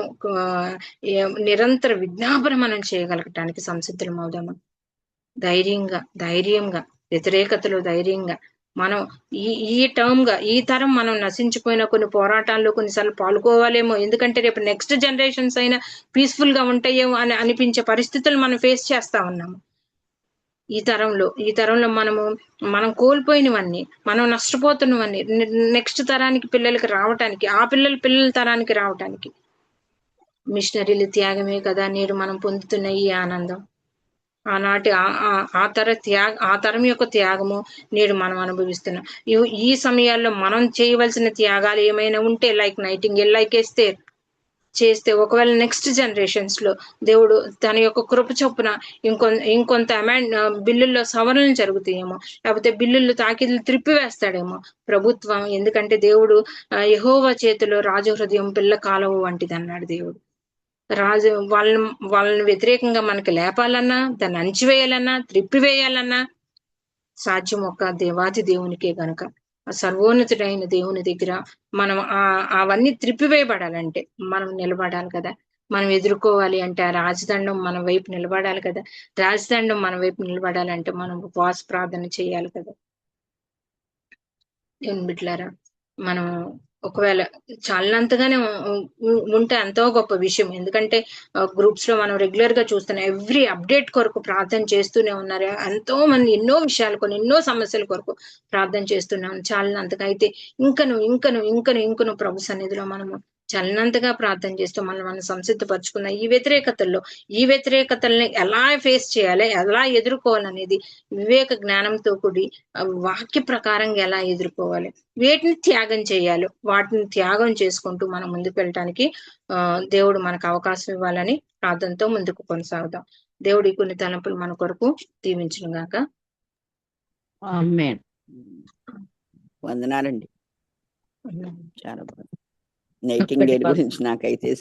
నిరంతర విజ్ఞాపన మనం చేయగలగటానికి సంసిద్ధులం అవుదాము. ధైర్యంగా వ్యతిరేకతలో ధైర్యంగా మనం ఈ తరం మనం నశించిపోయిన కొన్ని పోరాటాల్లో కొన్నిసార్లు పాల్గొవాలేమో. ఎందుకంటే రేపు నెక్స్ట్ జనరేషన్స్ అయినా పీస్ఫుల్ గా ఉంటాయేమో అని అనిపించే పరిస్థితులు మనం ఫేస్ చేస్తా ఉన్నాము. ఈ తరంలో మనం కోల్పోయినవన్నీ, మనం నష్టపోతున్నవన్నీ నెక్స్ట్ తరానికి పిల్లలకి రావటానికి, ఆ పిల్లల తరానికి రావటానికి మిషనరీల త్యాగమే కదా నేడు మనం పొందుతున్న ఈ ఆనందం. ఆనాటి ఆ తరం యొక్క త్యాగము నేడు మనం అనుభవిస్తున్నాం. ఈ సమయాల్లో మనం చేయవలసిన త్యాగాలు ఏమైనా ఉంటే, లైక్ నైటింగేల్, లైక్ ఎస్తేర్ చేస్తే, ఒకవేళ నెక్స్ట్ జనరేషన్స్ లో దేవుడు తన యొక్క కృప చొప్పున ఇంకొంత బిల్లుల్లో సవరణలు జరుగుతాయేమో, లేకపోతే బిల్లులు తాకిదులు త్రిప్పివేస్తాడేమో ప్రభుత్వం. ఎందుకంటే దేవుడు యెహోవా చేతిలో రాజు హృదయం పిల్ల కాలువ వంటిది అన్నాడు దేవుడు. రాజు వాళ్ళని వ్యతిరేకంగా మనకి లేపాలన్నా, దాన్ని అణిచివేయాలన్నా, త్రిప్పివేయాలన్నా సాధ్యం ఒక్క దేవాది దేవునికే గనుక సర్వోన్నతుడైన దేవుని దగ్గర మనం అవన్నీ త్రిప్పివేయబడాలంటే మనం నిలబడాలి కదా. మనం ఎదుర్కోవాలి అంటే ఆ రాజదండం మన వైపు నిలబడాలి కదా. రాజదండం మన వైపు నిలబడాలంటే మనం ఉపవాస ప్రార్థన చేయాలి కదా. దేవుని బిడ్డలారా, మనం ఒకవేళ చాలినంతగానే ఉంటే ఎంతో గొప్ప విషయం. ఎందుకంటే గ్రూప్స్ లో మనం రెగ్యులర్ గా చూస్తున్నాం, ఎవ్రీ అప్డేట్ కొరకు ప్రార్థన చేస్తూనే ఉన్నారు. ఎంతో మంది ఎన్నో విషయాల కొరకు, ఎన్నో సమస్యల కొరకు ప్రార్థన చేస్తున్నాం. చాలినంతగా అయితే ఇంకను ప్రభు సన్నిధిలో మనము చల్లినంతగా ప్రార్థన చేస్తూ మనం సంసిద్ధపరచుకున్న ఈ వ్యతిరేకతల్ని ఎలా ఫేస్ చేయాలి, ఎలా ఎదుర్కోవాలనేది వివేక జ్ఞానంతో కూడి వాక్య ప్రకారంగా ఎలా ఎదుర్కోవాలి, వేటిని త్యాగం చేయాలి, వాటిని త్యాగం చేసుకుంటూ మనం ముందుకు వెళ్ళటానికి దేవుడు మనకు అవకాశం ఇవ్వాలని ప్రార్థనతో ముందుకు కొనసాగుదాం. దేవుడి కొన్ని తలంపులు మన కొరకు దీవించును గాక. ఆమేన్. వందనాలండి. చాలా బాగుంది. నైటింగేల్ గురించి నాకైతే